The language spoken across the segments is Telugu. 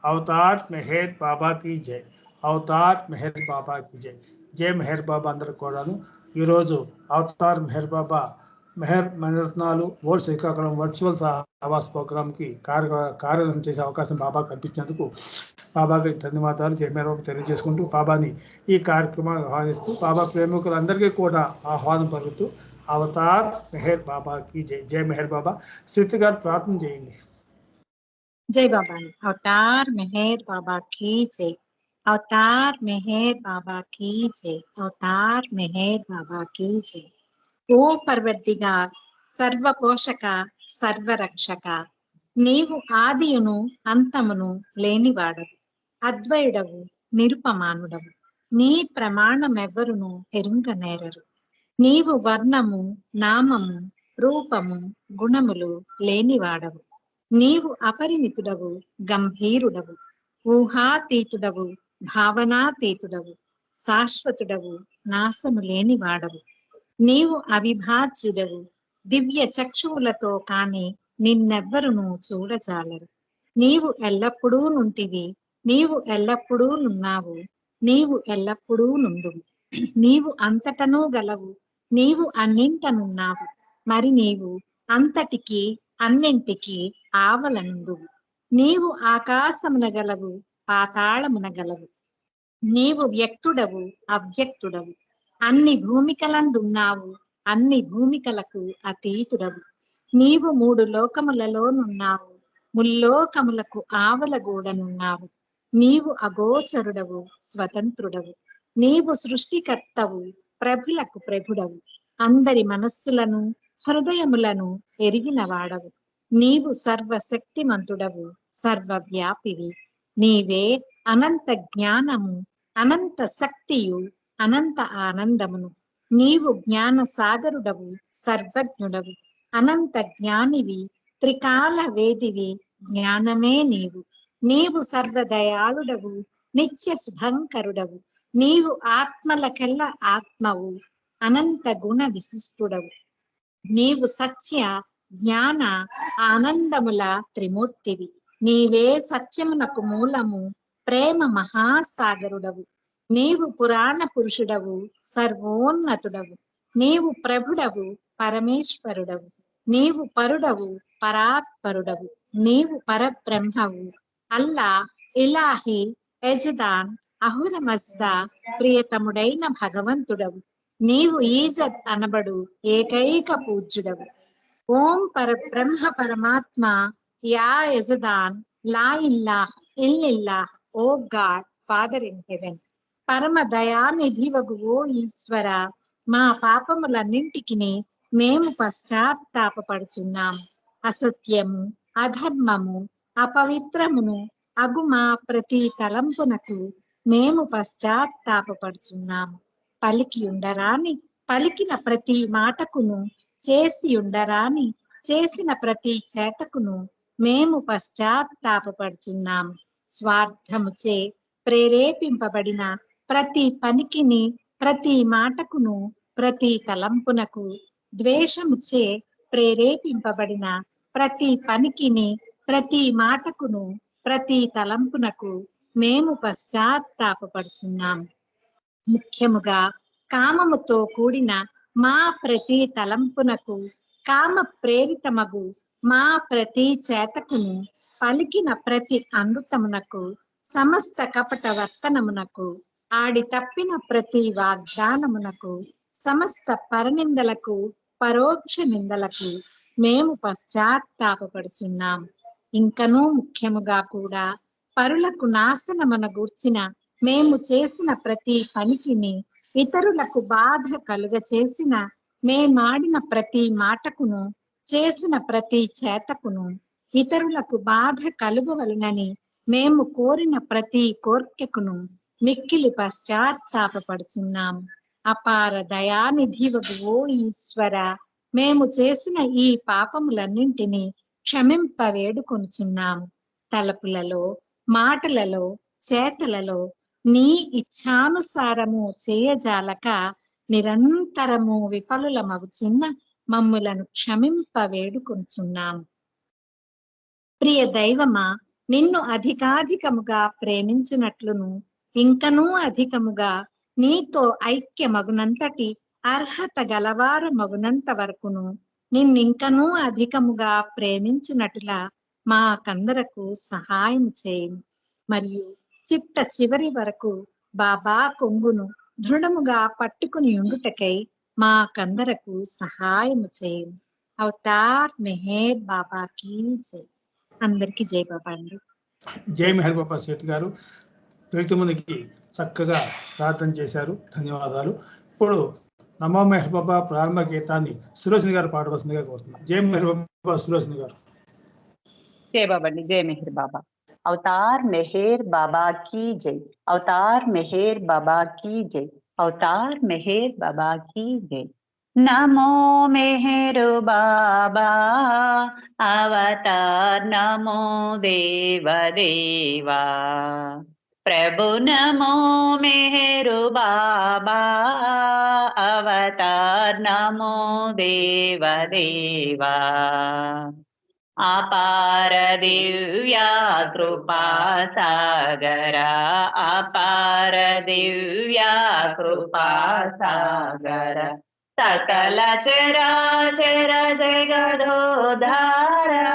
అవతార్ మెహర్ బాబా की జై. అవతార్ మెహర్ బాబా की జై. జై మెహర్ బాబా అందరికి కూడాను. ఈరోజు అవతార్ మెహర్ బాబా మెహర్ మణిరత్నాలు వరల్డ్ శ్రీకాకుళం వర్చువల్ ఆవాస్ ప్రోగ్రామ్కి కార్యక్రమం చేసే అవకాశం బాబా కల్పించినందుకు బాబాకి ధన్యవాదాలు జై మెహర్ బాబా తెలియజేసుకుంటూ బాబాని ఈ కార్యక్రమాన్ని ఆహ్వానిస్తూ బాబా ప్రేమికులందరికీ కూడా ఆహ్వానం పలుకుతూ అవతార్ మెహర్ బాబాకి జై. జై మెహర్ బాబా. స్థితి గారు ప్రార్థన చేయండి. जय बाबा। अवतार मेहर बाबा की जय। अवतार मेहर बाबा की जय। अवतार मेहर बाबा की जय। ओ परवरदिगार सर्व पोषक सर्व रक्षक నీవు ఆదియును అంతమును లేనివాడవు, అద్వయుడవు, నిరుపమానుడవు. నీ ప్రమాణమెవ్వరును ఎరుంగనేరరు. నీవు వర్ణము, నామము, రూపము, గుణములు లేనివాడవు. నీవు అపరిమితుడవు, గంభీరుడవు, ఊహాతీతుడవు, భావనాతీతుడవు, శాశ్వతుడవు, నాశము లేనివాడవు. నీవు అవిభాజ్యుడవు, దివ్య చక్షువులతో కాని నిన్నెవ్వరును చూడజాలరు. నీవు ఎల్లప్పుడూ నుంటివి, నీవు ఎల్లప్పుడూ నున్నావు, నీవు ఎల్లప్పుడూ నుందువు. నీవు అంతటనూ గలవు, నీవు అన్నింటనున్నావు, మరి నీవు అంతటికి అన్నింటికి ఆవలనుందువు. నీవు ఆకాశమున గలవు, పాతాళమున గలవు. నీవు వ్యక్తుడవు, అవ్యక్తుడవు, అన్ని భూమికలందున్నావు, అన్ని భూమికలకు అతీతుడవు. నీవు 3 లోకములలోనున్నావు, ముల్లోకములకు ఆవలగూడనున్నావు. నీవు అగోచరుడవు, స్వతంత్రుడవు. నీవు సృష్టికర్తవు, ప్రభులకు ప్రభుడవు. అందరి మనస్సులను హృదయములను ఎరిగిన వాడవు. నీవు సర్వశక్తిమంతుడవు, సర్వవ్యాపివి. నీవే అనంత జ్ఞానము, అనంత శక్తియు, అనంత ఆనందమును. నీవు జ్ఞాన సాగరుడవు, సర్వజ్ఞుడవు, అనంత జ్ఞానివి, త్రికాల వేదివి, జ్ఞానమే నీవు. నీవు సర్వదయాళుడవు, నిత్య శుభంకరుడవు. నీవు ఆత్మలకెల్ల ఆత్మవు, అనంత గుణ విశిష్టుడవు. నీవు సత్య జ్ఞాన ఆనందముల త్రిమూర్తివి. నీవే సత్యమునకు మూలము, ప్రేమ మహాసాగరుడవు. నీవు పురాణ పురుషుడవు, సర్వోన్నతుడవు. నీవు ప్రభుడవు, పరమేశ్వరుడవు. నీవు పరుడవు, పరాత్పరుడవు. నీవు పరబ్రహ్మవు, అల్లా, ఇలాహి, యజదాన్, అహుర మజ్దా, ప్రియతముడైన భగవంతుడవు. నీవు ఈజద్ అనబడు ఏకైక పూజ్యుడవు. ఓం పరబ్రహ్మ పరమాత్మ, యా యజదాన్, లా ఇల్లాహ్ ఇల్లిల్లాహ్, O God, Father in heaven. పరమ దయానిధివగు ఓ ఈశ్వర, మా పాపములన్నింటికి మేము పశ్చాత్తాపపడుచున్నాము. అసత్యము, అధర్మము, అపవిత్రమును అగు మా ప్రతి తలంపునకు మేము పశ్చాత్తాపపడుచున్నాము. పలికి ఉండరాని పలికిన ప్రతి మాటకును, చేసి ఉండరాని చేసిన ప్రతి చేతకును మేము పశ్చాత్తాపపడుచున్నాము. స్వార్థముచే ప్రేరేపింపబడిన ప్రతి పనికిని, ప్రతి మాటకును, ప్రతి తలంపునకు, ద్వేషముచే ప్రేరేపింపబడిన ప్రతి పనికిని, ప్రతి మాటకును, ప్రతి తలంపునకు మేము పశ్చాత్తాపపడుచున్నాము. ముఖ్యముగా కామముతో కూడిన మా ప్రతి తలంపునకు, కామ ప్రేరితమగు మా ప్రతి చేతకును, పలికిన ప్రతి అనృతమునకు, సమస్త కపట వర్తనమునకు, ఆడి తప్పిన ప్రతి వాగ్దానమునకు, సమస్త పరనిందలకు, పరోక్ష నిందలకు మేము పశ్చాత్తాపపడుచున్నాము. ఇంకనూ ముఖ్యముగా కూడా పరులకు నాశనమున గూర్చిన మేము చేసిన ప్రతి పనికిని, ఇతరులకు బాధ కలుగ చేసిన మేమాడిన ప్రతి మాటకును, చేసిన ప్రతి చేతకును, ఇతరులకు బాధ కలుగవలనని మేము కోరిన ప్రతి కోర్కెకును మిక్కిలి పశ్చాత్తాపపడుచున్నాము. అపార దయానిధివగు ఓ ఈశ్వర, మేము చేసిన ఈ పాపములన్నింటినీ క్షమింప వేడుకొనుచున్నాము. తలపులలో, మాటలలో, చేతలలో నీ ఇచ్ఛానుసారము చేయజాలక నిరంతరము విఫలులమవుచున్న మమ్ములను క్షమింప వేడుకొనుచున్నాము. ప్రియ దైవమా, నిన్ను అధికాధికముగా ప్రేమించినట్లును ఇంకనూ అధికముగా నీతో ఐక్యమగునంతటి అర్హత గలవారు మగునంత వరకును నిన్నింకనూ అధికముగా ప్రేమించినట్లా మాకందరకు సహాయం చేయము. మరియు చిట్ట చివరి వరకు బాబా కొంగును దృఢముగా పట్టుకుని ఉండుటకై మాకందరకు సహాయము చేయము. అవతార్ మెహర్ బాబాకి జై. అందరికీ జై బాబా అండి. జై మెహర్ బాబా సేట్ గారు 9 మందికి చక్కగా ప్రార్థన చేశారు. ధన్యవాదాలు. ఇప్పుడు నమో మెహర్ బాబా ప్రారంభ గీతాన్ని సులోచన గారు పాడవలసిందిగా కోరుతున్నాం. జై మెహర్ బాబా సులోచన గారు. जय बाबा जी, जय मेहर बाबा। अवतार मेहर बाबा की जय। अवतार मेहर बाबा की जय। अवतार मेहर बाबा की जय। नमो मेहर बाबा अवतार नमो देव देवा। प्रभु नमो मेहर बाबा अवतार नमो देव देवा। अपार दिव्या कृपा सागरा अपार दिव्या कृपा सागरा सकल चराचर जगदोधारा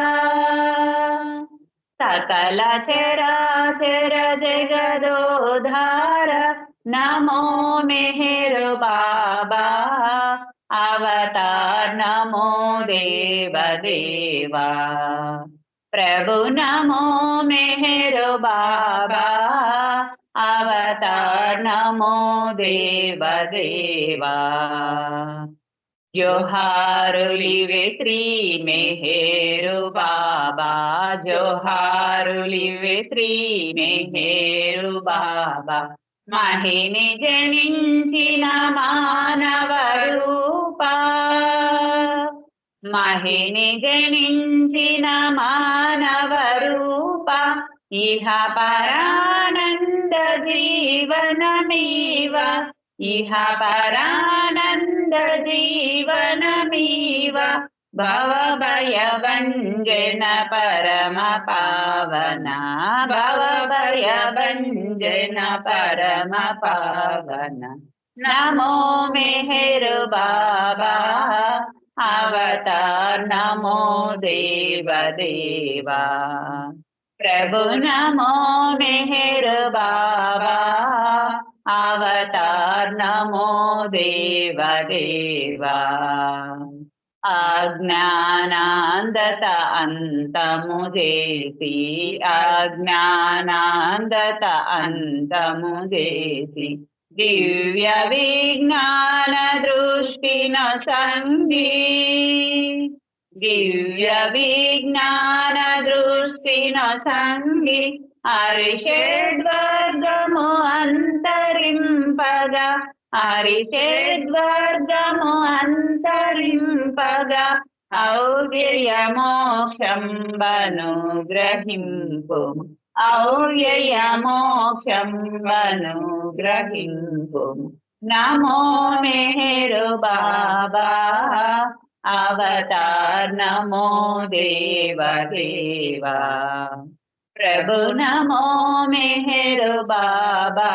सकल चराचर जगदोधारा नमो मेहर बाबा अवतार नमो देव देवा। प्रभु नमो मेहर बाबा अवतार नमो देव देवा। जोहारुलिवे श्री मेहर बाबा जोहारुलिवे श्री मेहर बाबा। महिनि जनिंचिन मानव रूपा महिनि जनिंचिन मानव रूपा इह परानंद जीवनमीव इह परानंद जीवनमीव भवभयभञ्जन परम पावना भवभयभञ्जन परम पावना। नमो मेहर बाबा अवतार नमो देव देवा। प्रभु नमो मेहर बाबा अवतार नमो देव देवा। अज्ञानांधत अंतमु जेसी अज्ञानांधत अंतमु जेसी दिव्य विज्ञान दृष्टि न संगी दिव्य विज्ञान दृष्टि न संगी हरिषद्वर्गमु अंतरिंपगा हरिषद्वर्गमु अंतरिंपगा औव्ययमोक्षंबनुग्रहिंपु औव्ययमोक्षंबनुग्रहिंपु। नमो मेहर बाबा अवतार नमो देव देवा। प्रभु नमो मेहर बाबा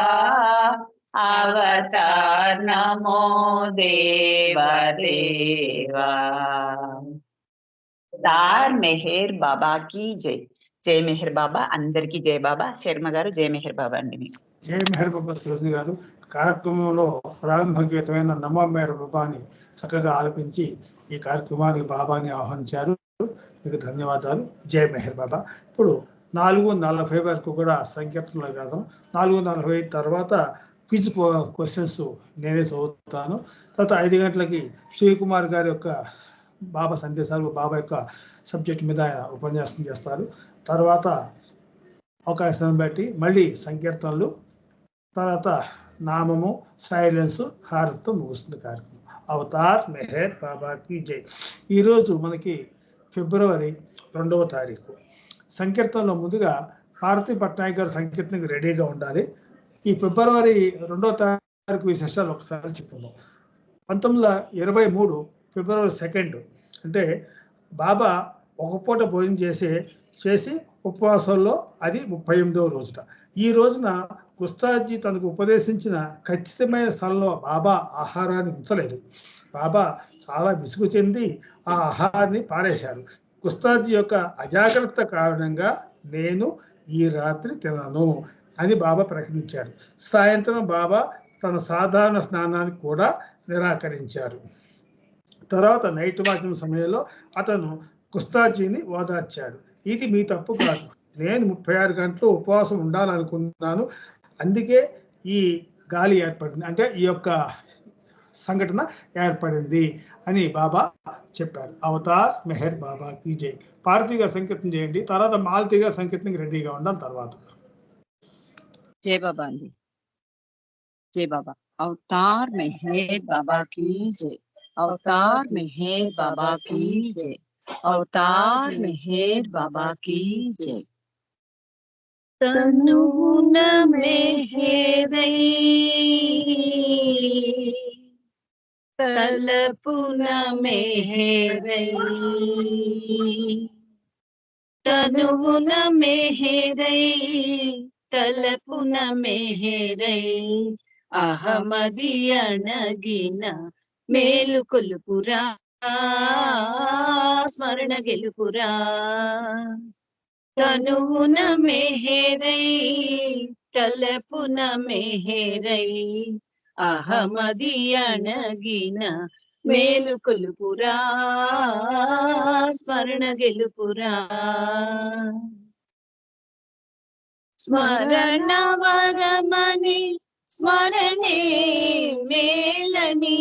अवतार नमो देव देवा। अवतार मेहर बाबा की जय। जय मेहर बाबा अंदर की जय बाबा। శర్మ గారు జై మెహర్ బాబా అండి మీకు. జై మెహర్ బాబా సులోచన గారు. కార్యక్రమంలో ప్రారంభ గీతమైన నమో మెహర్ బాబాని చక్కగా ఆలపించి ఈ కార్యక్రమానికి బాబాని ఆహ్వానించారు. మీకు ధన్యవాదాలు. జై మెహర్ బాబా. ఇప్పుడు 4:40 వరకు కూడా సంకీర్తనలో వెళ్దాం. 4:40 తర్వాత క్విజ్ క్వశ్చన్స్ నేనే చదువుతాను. తర్వాత 5 గంటలకి శ్రీకుమార్ గారి యొక్క బాబా సందేశాలు బాబా యొక్క సబ్జెక్ట్ మీద ఆయన ఉపన్యాసం చేస్తారు. తర్వాత అవకాశాన్ని బట్టి మళ్ళీ సంకీర్తనలు, తర్వాత నామము, సైలెన్స్, హారత్తో ముగుస్తుంది కార్యక్రమం. అవతార్ మెహర్ బాబాకి జై. ఈరోజు మనకి ఫిబ్రవరి 2వ తారీఖు. సంకీర్తనలో ముందుగా పార్వతీ పట్నాయక్ గారు సంకీర్తనకి రెడీగా ఉండాలి. ఈ ఫిబ్రవరి 2వ తారీఖు విశేషాలు ఒకసారి చెప్పుకుందాం. 1923 ఫిబ్రవరి 2 అంటే బాబా ఒక పూట భోజనం చేసి ఉపవాసంలో అది 38వ రోజుట. ఈ రోజున గుస్తాజీ తనకు ఉపదేశించిన ఖచ్చితమైన స్థలంలో బాబా ఆహారాన్ని ఉంచలేదు. బాబా చాలా విసుగు చెంది ఆ ఆహారాన్ని పారేశారు. గుస్తాజీ యొక్క అజాగ్రత్త కారణంగా నేను ఈ రాత్రి తినను అని బాబా ప్రకటించారు. సాయంత్రం బాబా తన సాధారణ స్నానానికి కూడా నిరాకరించారు. తర్వాత నైట్ వాకింగ్ సమయంలో అతను గుస్తాజీని ఓదార్చాడు. ఇది మీ తప్పు కాదు, నేను 36 గంటలు ఉపవాసం ఉండాలనుకున్నాను, అందుకే ఈ గాలి ఏర్పడింది, అంటే ఈ యొక్క సంఘటన ఏర్పడింది అని బాబా చెప్పారు. అవతార్ మెహర్ బాబా కీ జై. పార్వతి గారు సంకీర్తన చేయండి, తర్వాత మాలతి గారు సంకీర్తనకి రెడీగా ఉండాలి. తర్వాత జై బాబా అండి. జై బాబా. అవతార్ మెహర్ బాబా కీ జై. అవతార్ మెహర్ బాబా కీ జై. అవతార్ మెహర్ బాబా కీ జై. తనున మెహరై తలపున మెహరై తనువున మెహరై తలపున మెహరై అహమదియనగిన మేలు కొలుపురా స్మరణ గెలుపురా. తనువున మెహరై తలపున మెహరై అహమదియనగిన మేలు కొలుపురా స్మరణ గెలుపురా. స్మరణ వరమని స్మరణే మేలని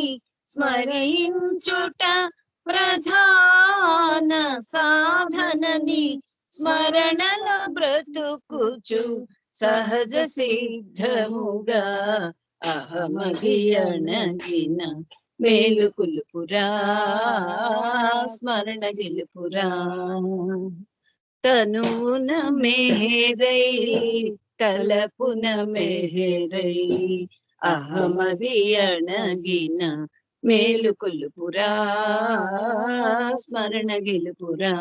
స్మరించుట ప్రధాన సాధనని స్మరణలో బ్రతుకుచు సహజ సిద్ధముగా అహమదియనగిన మేలు కొలుపురా స్మరణ గెలుపురా. తనువున మెహరై తలపున మెహరై అహమదియనగిన మేలు కొలుపురా స్మరణ గెలుపురా.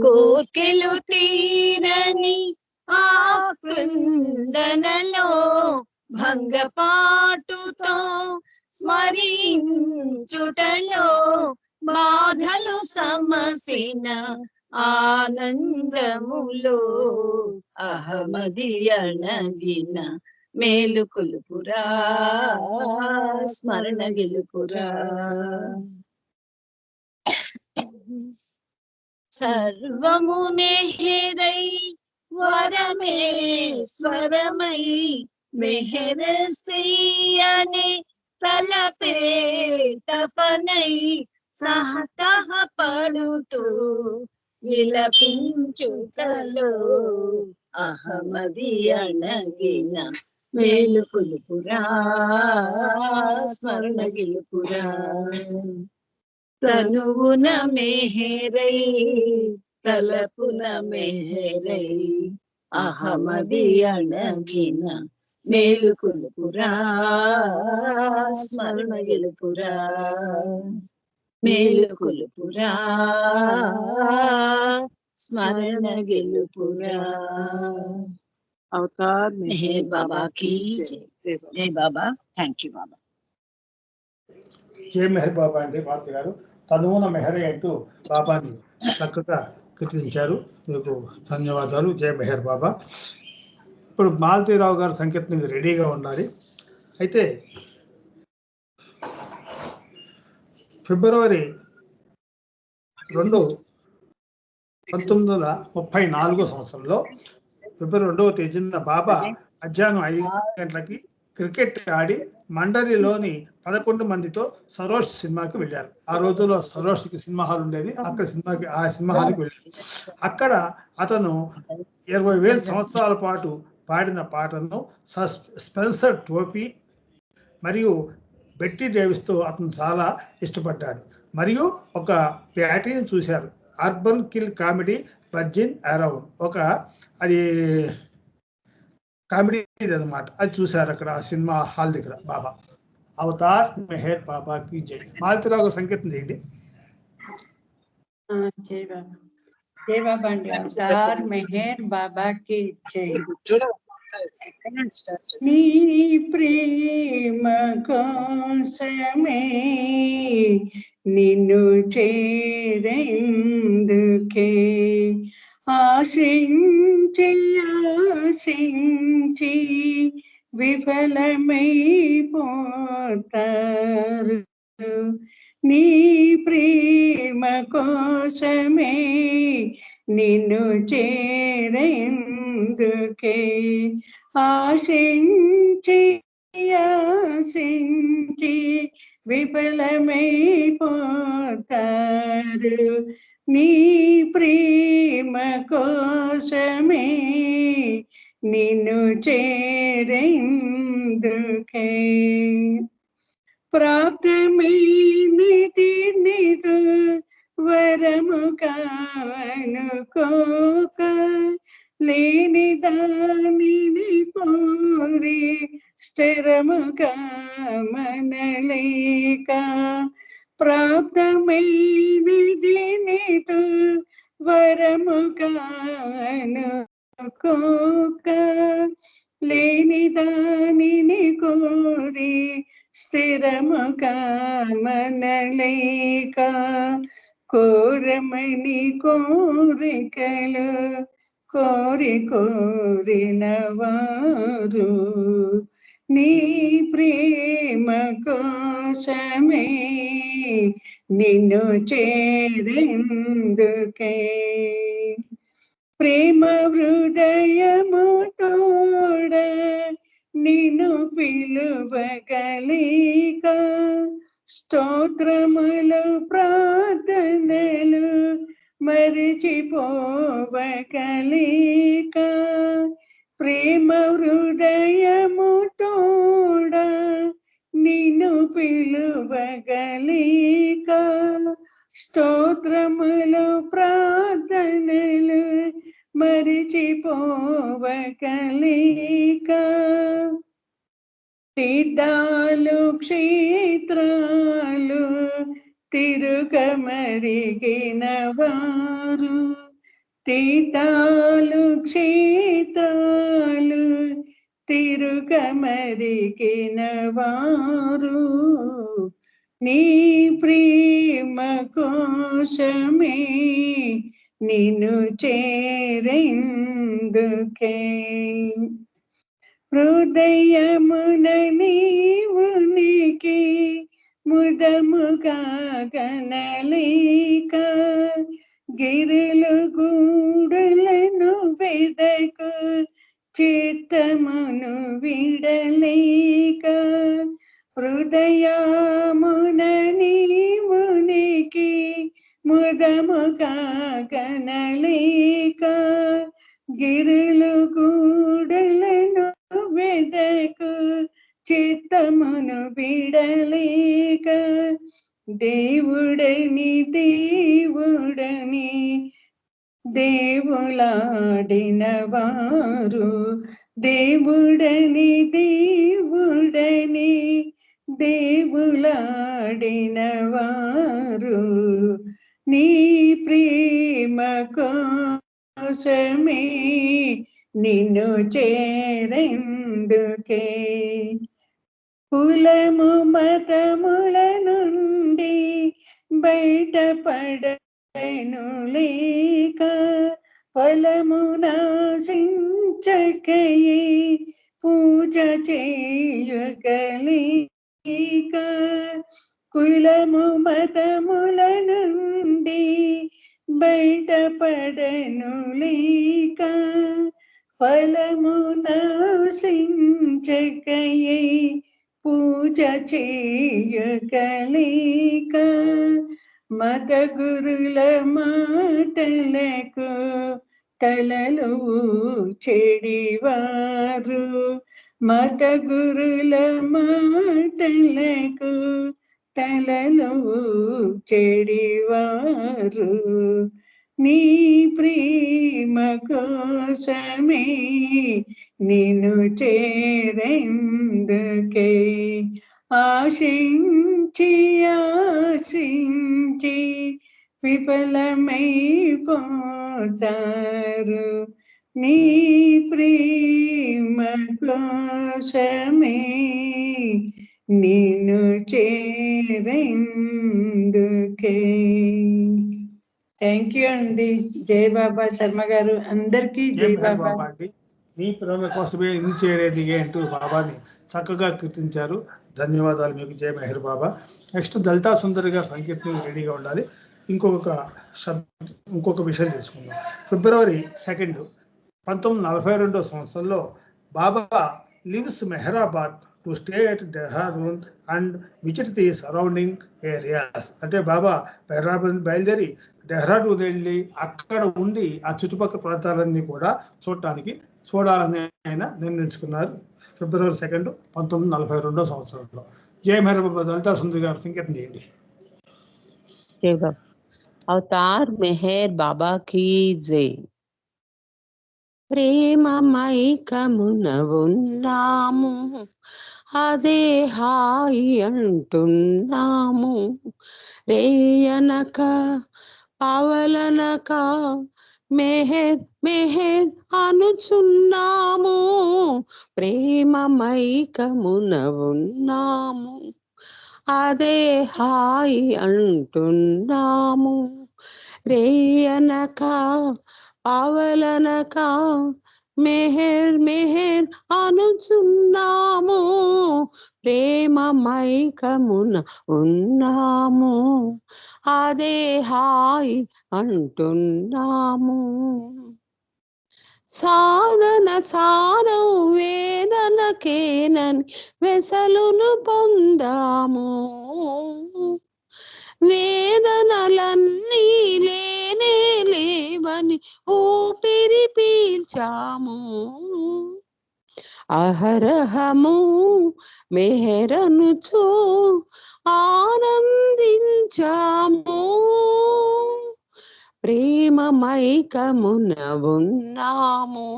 కోర్కెలు తీరని ఆ క్రిందనలో భంగపాటుతో స్మరించుటలో బాధలు సమసిన ఆనందములో అహమదియనగిన మేలు కొలుపురా స్మరణ గెలుపురా. సర్వము మెహరై వరమే స్వరమై మెహరశ్రీయనే తలపే తపనై సహతహ పడుతూ విలపించుటలో అహమదియనగిన మేలు కొలుపురా స్మరణ గెలుపురా. తనువున మెహరై తలపున మెహరై అహమదియనగిన మేలు కొలుపురా స్మరణ గెలుపురా. మేలు కొలుపురా స్మరణ గెలుపురా. అవతార్ మెహర్ బాబా కీ జై. జై బాబా. థ్యాంక్ యూ బాబా. జై మెహర్ బాబా అండి. మారుతి గారు తనువున మెహరై అంటూ బాబాని చక్కగా కీర్తించారు, మీకు ధన్యవాదాలు. జై మెహర్ బాబా. ఇప్పుడు మాలతీరావు గారు సంకీర్తనకి రెడీగా ఉండాలి. అయితే ఫిబ్రవరి 2, 1934 సంవత్సరంలో ఫిబ్రవరి 2వ తేదీన బాబా మధ్యాహ్నం 5 గంటలకి క్రికెట్ ఆడి మండలిలోని 11 మందితో సరోష్ సినిమాకి వెళ్ళారు. ఆ రోజుల్లో సరోష్కి సినిమా హాల్ ఉండేది, అక్కడ ఆ సినిమా హాల్కి వెళ్ళారు. అక్కడ అతను 20,000 సంవత్సరాల పాటు పాడిన పాటను స్పెన్సర్ టోపీ మరియు బెట్టి డేవిస్తో అతను చాలా ఇష్టపడ్డాడు. మరియు ఒక ప్యాటీని చూశారు, అర్బన్ కిల్ కామెడీ బజ్జిన్ అరౌండ్, ఒక అది కామెడీ అనమాట. అది చూశారు అక్కడ ఆ సినిమా హాల్ దగ్గర బాబా. అవతార్ మెహర్ బాబా కీ జై. మాలతీరావు సంకేతం చేయండి. జై బాబా అండి. అవతార్ మెహర్ బాబా కి జై. నీ ప్రేమ కోసమే నిన్ను చేరేందుకే ఆశించి ఆశించి విఫలమైపోతారు. నీ ప్రేమ కోసమే నిన్ను చేరేందుకే ఆశించి ఆశించి విఫలమైపోతారు. నీ ప్రేమ కోసమే నిన్ను చేరేందుకే ప్రాప్తమైనది నీదు వరము కానుకోక లేని దానిని కోరి స్థిరముగా మనలేక ప్రాప్తమైనది నీదు వరము కానుకోక లేని దానిని కోరి స్థిరముగా మనలేక కోరమని కోరికలు కోరి కోరిన వారు నీ ప్రేమ కోసమే నిన్ను చేరేందుకే ప్రేమ హృదయము తోడ నిన్ను పిలువగలిక స్తోత్రములు ప్రార్థనలు మరిచిపోవగలిక ప్రేమ హృదయము తోడ నిన్ను పిలువగలిక స్తోత్రములు ప్రార్థనలు మరిచిపోవగలిక తీర్థాలు క్షేత్రాలు తిరుగమరిగిన వారు తీర్థాలు క్షేత్రాలు తిరుగమరిగిన వారు నీ ప్రేమ కోసమే నిన్ను చేరేందుకే హృదయమున నీవునికి ముదముగా గనలేక గిరులు గూడులను వెదకు చిత్తమును విడలేక హృదయమున నీవునికి ముదముగా గనలేక గిరులు గూడులను వెదకు చిత్తమును విడలేక దేవుడని దేవుడని దేవులాడిన వారు దేవుడని దేవుడని దేవులాడిన వారు నీ ప్రేమ కోసమే నిన్ను చేరేందుకే కులము మతముల నుండి బయటపడను లేక ఫలము నాశించకయే పూజ చేయగలిక కులము మతముల నుండి బయటపడను లేక ఫలము నాశించకయే పూజ చేయగలిక మత గురుల మాటలకు తలలు చెడివారు మత గురుల మాటలకు తలలు చెడివారు నీ ప్రేమ కోసమే నిన్ను చేరేందుకే ఆశించి ఆశించి విఫలమైపోతారు నీ ప్రేమ కోసమే నిన్ను చేరేందుకే. థ్యాంక్ యూ అండి. జై బాబా. శర్మ గారు అందరికీ జై జై మెహర్ బాబా. బాబా అండి. నీ ప్రేమ కోసమే ఇన్ని చేరేది అంటూ బాబాని చక్కగా కీర్తించారు. ధన్యవాదాలు మీకు. జై మెహర్ బాబా. నెక్స్ట్ దళితా సుందరి గారు సంకీర్తన రెడీగా ఉండాలి. ఇంకొక విషయం తెలుసుకుందాం. ఫిబ్రవరి 2, 1942 సంవత్సరంలో Baba lives Meherabad to stay at Dehradun and visit the surrounding areas. అంటే బాబా మెహరాబాద్ బయలుదేరి డెహ్రాడూన్ వెళ్ళి అక్కడ ఉండి ఆ చుట్టుపక్కల ప్రాంతాలన్నీ కూడా చూడాలని ఆయన నిర్ణయించుకున్నారు. ఫిబ్రవరి 2, 1942 సంవత్సరంలో. జయ మెహర్ బాబా. దళితా సుందరి గారు సంకేతం చేయండి. జై బాబా. అవతార్ మెహర్ బాబా కీ జై. ప్రేమమైకమున ఉన్నాము, అదే హాయి అంటున్నాము. రేయనక పవలనక మెహర్ మెహర్ అనుచున్నాము. ప్రేమమైకమున ఉన్నాము, అదే హాయి అంటున్నాము. రేయనక పవలనక మెహర్ మెహర్ అనుచున్నాము. ప్రేమమైకమున ఉన్నాము, అదే హాయి అంటున్నాము. సాధన సాధం వేదనకేనని వెసలును పొందాము. వేదనలన్నీ లేనే లేవని ఊపిరి పీల్చాము. అహరహము మెహరనుచు ఆనందించాము. ప్రేమమైకమున ఉన్నాము,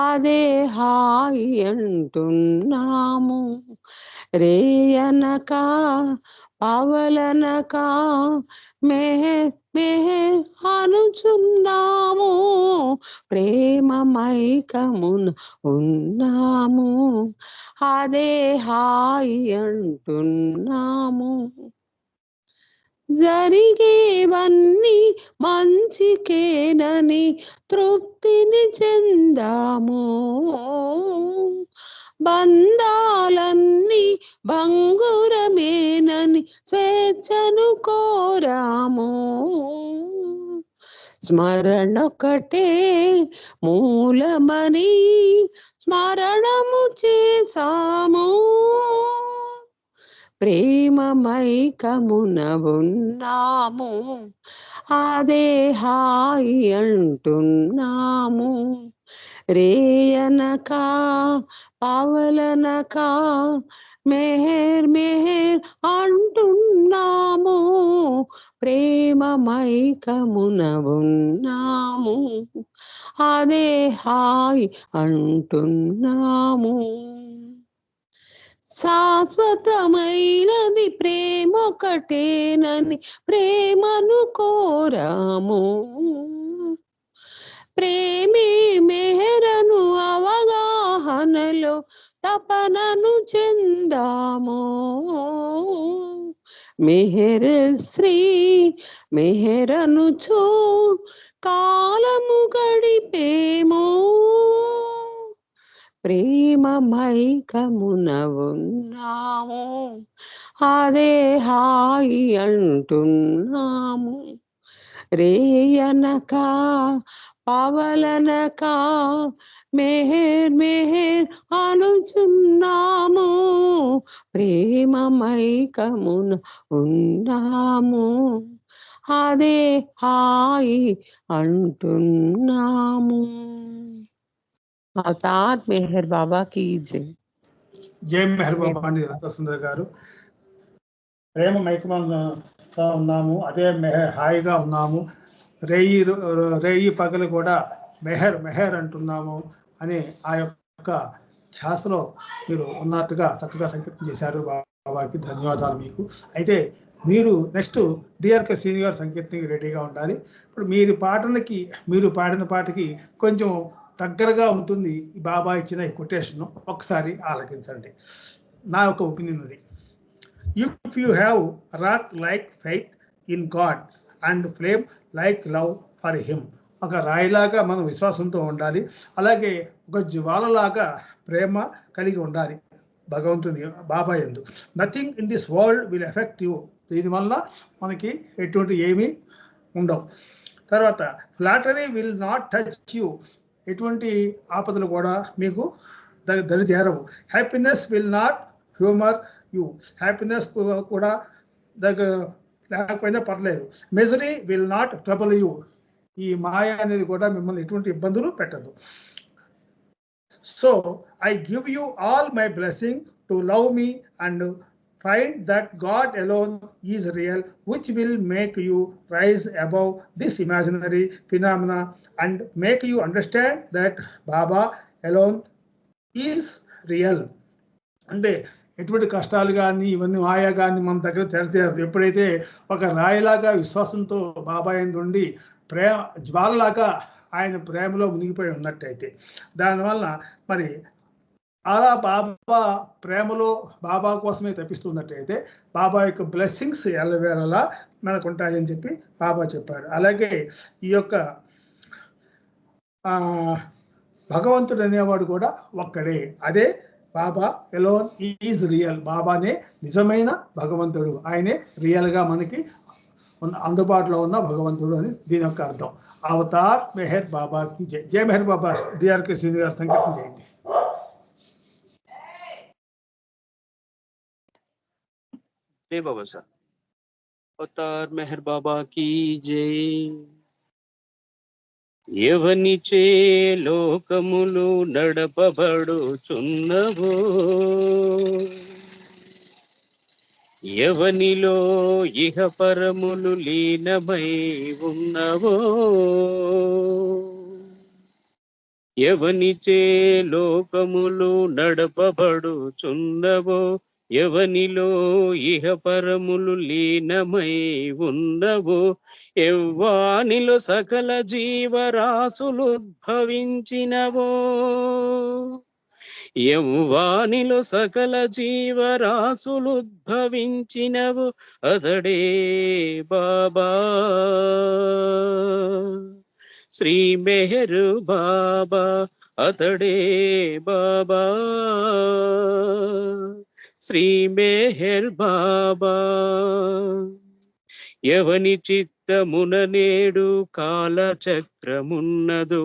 అదే హాయి అంటున్నాము. రేయనక పవలనక మెహర్ మెహర్ అనుచున్నాము. ప్రేమమైకమున ఉన్నాము, అదే హాయి అంటున్నాము. జరిగేవన్నీ మంచికేనని తృప్తిని చెందాము. బంధాలన్నీ భంగురమేనని స్వేచ్ఛను కోరాము. స్మరణొకటే మూలమని స్మరణము చేసాము. ప్రేమమైకమున ఉన్నాము, అదే హాయి అంటున్నాము. రేయనక పవలనక మెహర్ మెహర్ అంటున్నాము. ప్రేమమైకమున ఉన్నాము, అదే హాయి అంటున్నాము. శాశ్వతమైనది ప్రేమొకటేనని ప్రేమను కోరాము. ప్రేమే మెహరను అవగాహనలో తపనను చెందాము. మెహర్ శ్రీ మెహరనుచు కాలము గడిపేము. ప్రేమమైకమున ఉన్నాము, అదే హాయి అంటున్నాము. రేయనక పవలనక మెహర్ మెహర్ అనుచున్నాము. ప్రేమమైకమున ఉన్నాము, అదే హాయి అంటున్నాము. అవతార్ మెహర్ బాబా కీ జై. జై మెహర్ బాబా అండి. దళితా సుందరి గారు. ప్రేమ మైకమంగా ఉన్నాము, అదే హాయిగా ఉన్నాము. రేయి పగలు కూడా మెహర్ మెహర్ అంటున్నాము అని ఆ యొక్క ధ్యాసలో మీరు ఉన్నట్టుగా చక్కగా సంకీర్తన చేశారు. బాబాకి ధన్యవాదాలు మీకు. అయితే మీరు నెక్స్ట్ డిఆర్కే శ్రీనివాస్ సంకీర్తనకి రెడీగా ఉండాలి. ఇప్పుడు మీరు పాడిన పాటకి కొంచెం దగ్గరగా ఉంటుంది ఈ బాబా ఇచ్చిన ఈ కొటేషన్. ఒకసారి ఆలకించండి. నా యొక్క ఒపీనియన్ అది. If you have rock like faith in God and flame like love for him. ఒక రాయిలాగా మనం విశ్వాసంతో ఉండాలి, అలాగే ఒక జ్వాలలాగా ప్రేమ కలిగి ఉండాలి భగవంతుని బాబా యందు. Nothing in this world will affect you. దీనివల్ల మనకి ఎటువంటి ఏమీ ఉండవు. తర్వాత flattery will not touch you. ఎటువంటి ఆపదలు కూడా మీకు దరి చేరవు. Happiness will not humour you. Happiness కూడా దగ్గర లేకపోయినా పర్లేదు. Misery will not trouble you. ఈ మాయ అనేది కూడా మిమ్మల్ని ఎటువంటి ఇబ్బందులు పెట్టదు. So I give you all my blessing to love me and find that God alone is real, which will make you rise above this imaginary phenomena and make you understand that Baba alone is real. అంటే ఎటువంటి కష్టాలు కానీ ఇవన్నీ మాయా కానీ మన దగ్గర తెరచేయరు. ఎప్పుడైతే ఒక రాయిలాగా విశ్వాసంతో బాబా యందు ఉండి జ్వాలలాగా ఆయన ప్రేమలో మునిగిపోయి ఉన్నట్టయితే, దానివల్ల మరి అలా బాబా ప్రేమలో బాబా కోసమే తప్పిస్తున్నట్టయితే బాబా యొక్క బ్లెస్సింగ్స్ ఎల్లవేళలా మనకు ఉంటాయని చెప్పి బాబా చెప్పారు. అలాగే ఈ యొక్క భగవంతుడు అనేవాడు కూడా ఒక్కడే. అదే బాబా ఎలోన్ ఈజ్ రియల్. బాబానే నిజమైన భగవంతుడు, ఆయనే రియల్గా మనకి అందుబాటులో ఉన్న భగవంతుడు అని దీని యొక్క అర్థం. అవతార్ మెహర్ బాబాకి జై. జై మెహర్ బాబా. డిఆర్కే శ్రీనివాస్ సంకీర్తన చేయండి. जय बाबा साहब. अवतार मेहर बाबा की जय. ఎవనిచే లోకములు నడపబడుచున్నవో, ఎవనిలో ఇహ పరములు లీనమై ఉన్నవో, ఎవనిచే లోకములు నడపబడుచున్నవో, ఎవనిలో ఇహ పరములు లీనమై ఉన్నవో, ఎవ్వానిలో సకల జీవరాశులు ఉద్భవించినవో, ఎవ్వానిలో సకల జీవరాశులు ఉద్భవించినవో, అతడే బాబా శ్రీ మెహర్ బాబా. అతడే బాబా శ్రీ మెహర్ బాబా. ఎవని చిత్తమున నేడు కాల చక్రమున్నదో,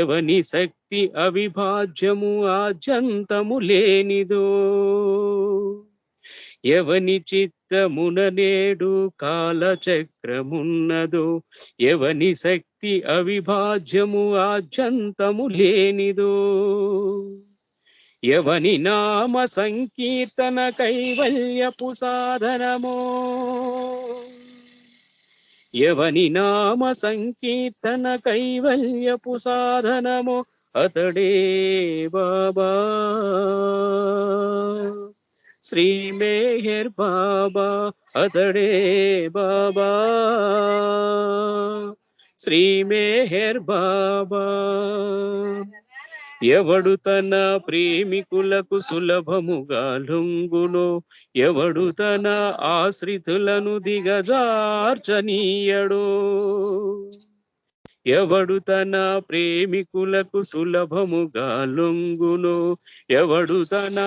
ఎవని శక్తి అవిభాజ్యము ఆద్యంతము లేనిదో, ఎవని చిత్తమున నేడు కాల చక్రమున్నదో, ఎవని శక్తి అవిభాజ్యము ఆద్యంతము లేనిదో, ఎవని నామ సంకీర్తన కైవల్యపు సాధనమో, ఎవని నామ సంకీర్తన కైవల్యపు సాధనమో, అతడే బాబా శ్రీ మెహర్ బాబా. అతడే బాబా శ్రీ మెహర్ బాబా. ఎవడు తన ప్రేమికులకు సులభముగా లొంగునో, ఎవడు తన ఆశ్రితులను దిగజార్చనీయడో, ఎవడు తన ప్రేమికులకు సులభముగా లొంగునో, ఎవడు తన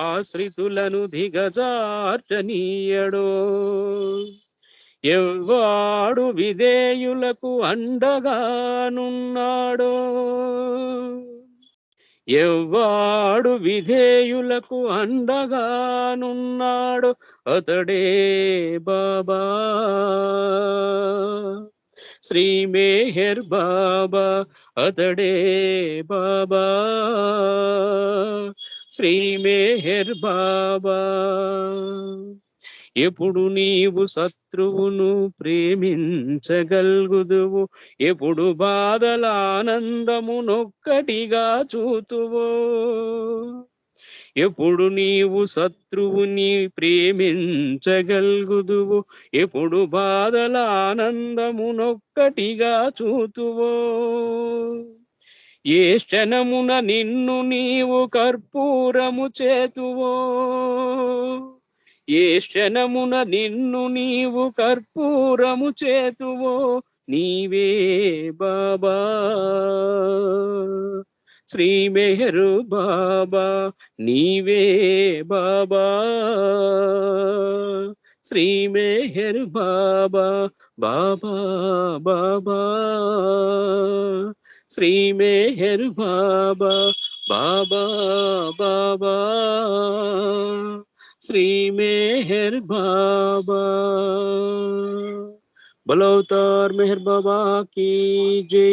ఆశ్రితులను దిగజార్చనీయడో, ఎవ్వాడు విధేయులకు అండగానున్నాడో, ఎవ్వాడు విధేయులకు అండగానున్నాడో, అతడే బాబా శ్రీ మెహర్ బాబా. అతడే బాబా శ్రీ మెహర్ బాబా. ఎప్పుడు నీవు శత్రువును ప్రేమించగలుగుదువు, ఎప్పుడు బాధల ఆనందమునొక్కటిగా చూతువో, ఎప్పుడు నీవు శత్రువుని ప్రేమించగలుగుదువు ఎప్పుడు బాధల ఆనందమునొక్కటిగా చూతువో ఏ క్షణమున నిన్ను నీవు కర్పూరము చేతువో ఏ క్షణమున నిన్ను నీవు కర్పూరము చేతువో నీవే బాబా శ్రీ మెహరు బాబా నీవే బాబా శ్రీ మెహర్ బాబా బాబా బాబా శ్రీ మెహర్ బాబా బాబా బాబా శ్రీ మెహర్ బాబా బలో అవతార్ మెహర్ బాబా కీ జై.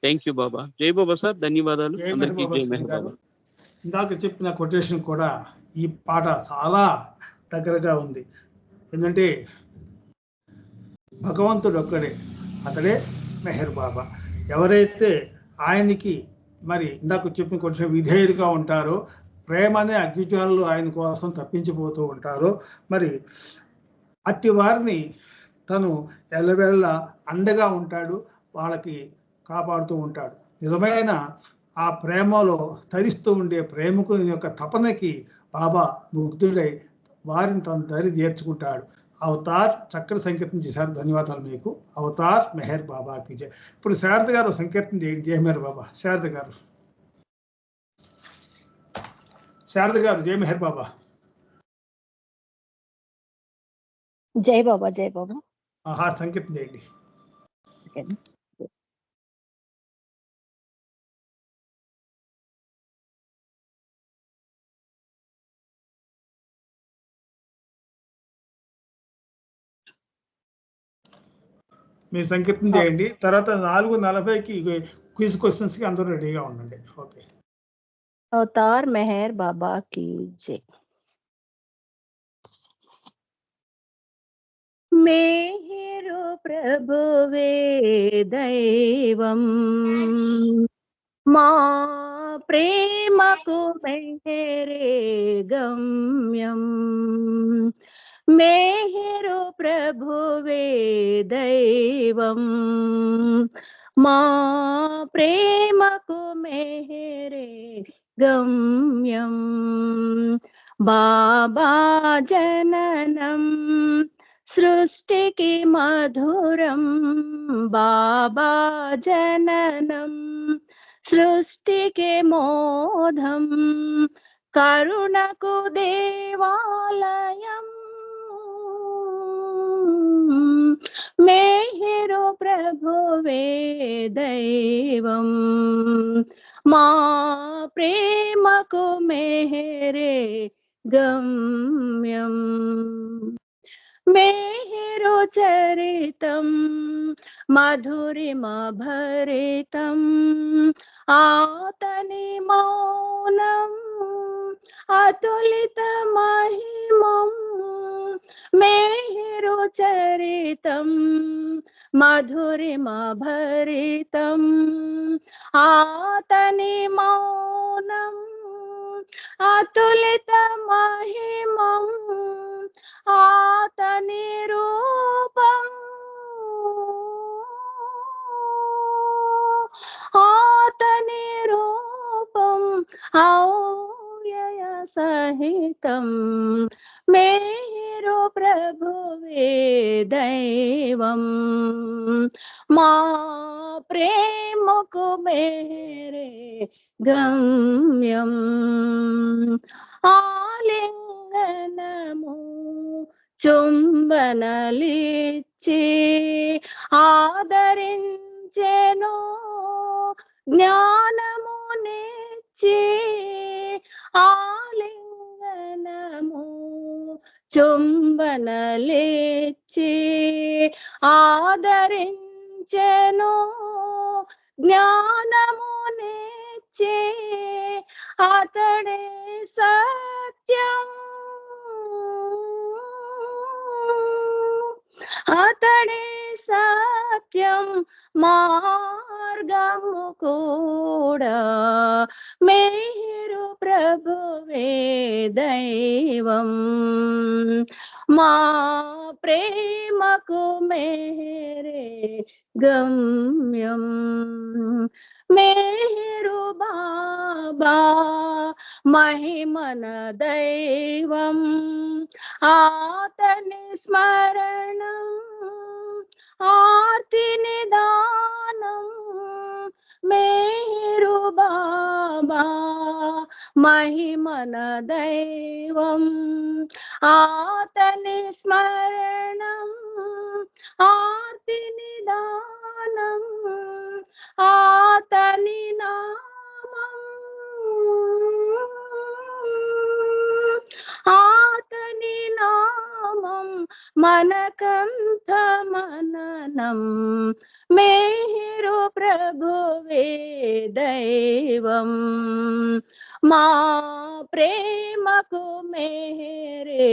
థ్యాంక్ యూ బాబా. జై బాబా సార్, ధన్యవాదాలు. జై మెహర్ అందరికీ బాబా జై శ్రీ మెహర్ గారు. బాబా. ఇందాక చెప్పిన కొటేషన్ కూడా ఈ పాట చాలా దగ్గరగా ఉంది. ఎందుకంటే భగవంతుడు ఒక్కడే, అతడే మెహర్ బాబా. ఎవరైతే ఆయనకి మరి ఇందాక చెప్పిన కొంచెం విధేయులుగా ఉంటారో, ప్రేమ అనే అగ్నిజ్వాలలు ఆయన కోసం తప్పించిపోతూ ఉంటారో, మరి అట్టి వారిని తను ఎల్లవేళ్ళ అండగా ఉంటాడు, వాళ్ళకి కాపాడుతూ ఉంటాడు. నిజమైన ఆ ప్రేమలో తరిస్తూ ఉండే ప్రేమకుని యొక్క తపనకి బాబా ముగ్ధుడై వారిని తను దరి చేర్చుకుంటాడు. అవతార్ చక్కటి సంకీర్తన చేశారు, ధన్యవాదాలు మీకు. అవతార్ మెహర్ బాబాకి జై. ఇప్పుడు శారద గారు సంకీర్తన చేయండి. జై మెహర్ బాబా. శారద గారు, శారద గారు, జై మెహర్ బాబా. జై బాబా. జై బాబా. ఆహా, సంకీర్తన చేయండి. మీ సంకీర్తన చేయండి. తర్వాత 4:40కి క్విజ్ క్వశ్చన్స్ కి అందరూ రెడీగా ఉండండి. ఓకే. అవతార్ మెహర్ బాబా की जय. मेहरो प्रभुवे दैवम మా ప్రేమకు మెహరే గమ్యం. మెహరు ప్రభువే దైవం మా ప్రేమకు మెహరే గమ్యం. బాబా జననం సృష్టికి మధురం. బాబా జననం సృష్టికి మోదం. కరుణకు దేవాలయం మెహరు ప్రభువే దైవం మా ప్రేమకు మెహరే గమ్యం. మెహరు చరితం మధురిమ భరితం ఆతని మౌనం అతులిత మహిమం. మెహరు చరితం మధురిమ భరితం ఆతని మౌనం అతులిత మహిమం. ఆతని రూపం ఆతని రూపం ఔవ్యయ సహితం. మెహరు ప్రభువే దైవం మా ప్రేమకు మెహరే గమ్యం. ఆలింగనము చుంబనలిచ్చి ఆదరించెను జ్ఞానమునిచ్చి. ఆలింగనము చుంబనలిచ్చి ఆదరించెను జ్ఞానమునిచ్చి. అతడే సత్యం అతడే సత్యం మార్గము కూడా. మెహరు ప్రభువే దైవం మా ప్రేమకు మేరే గమ్యం మేరు బాబా మహిమన దైవం ఆతని స్మరణం ఆర్తి నిదానం మేరు బాబా మహిమన దైవం ఆతని స్మరణం ఆర్తి నిదానం ఆతని నామం ఆతని నామం మనకంత మననం మేరు ప్రభువే దైవం మా ప్రేమకు మేరే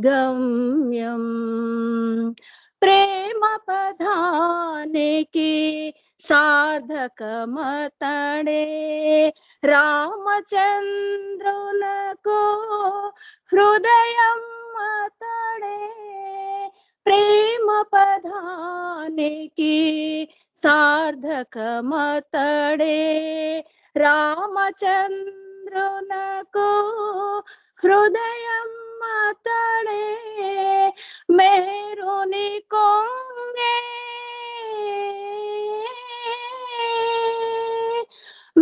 గమ్యం ప్రేమ పదానికి సాధకమతడే రామచంద్రునకు హృదయం అతడే ప్రేమ పదానికి సార్థకమతడే రామచంద్రునకు హృదయం అతడే మేరుని కొంగే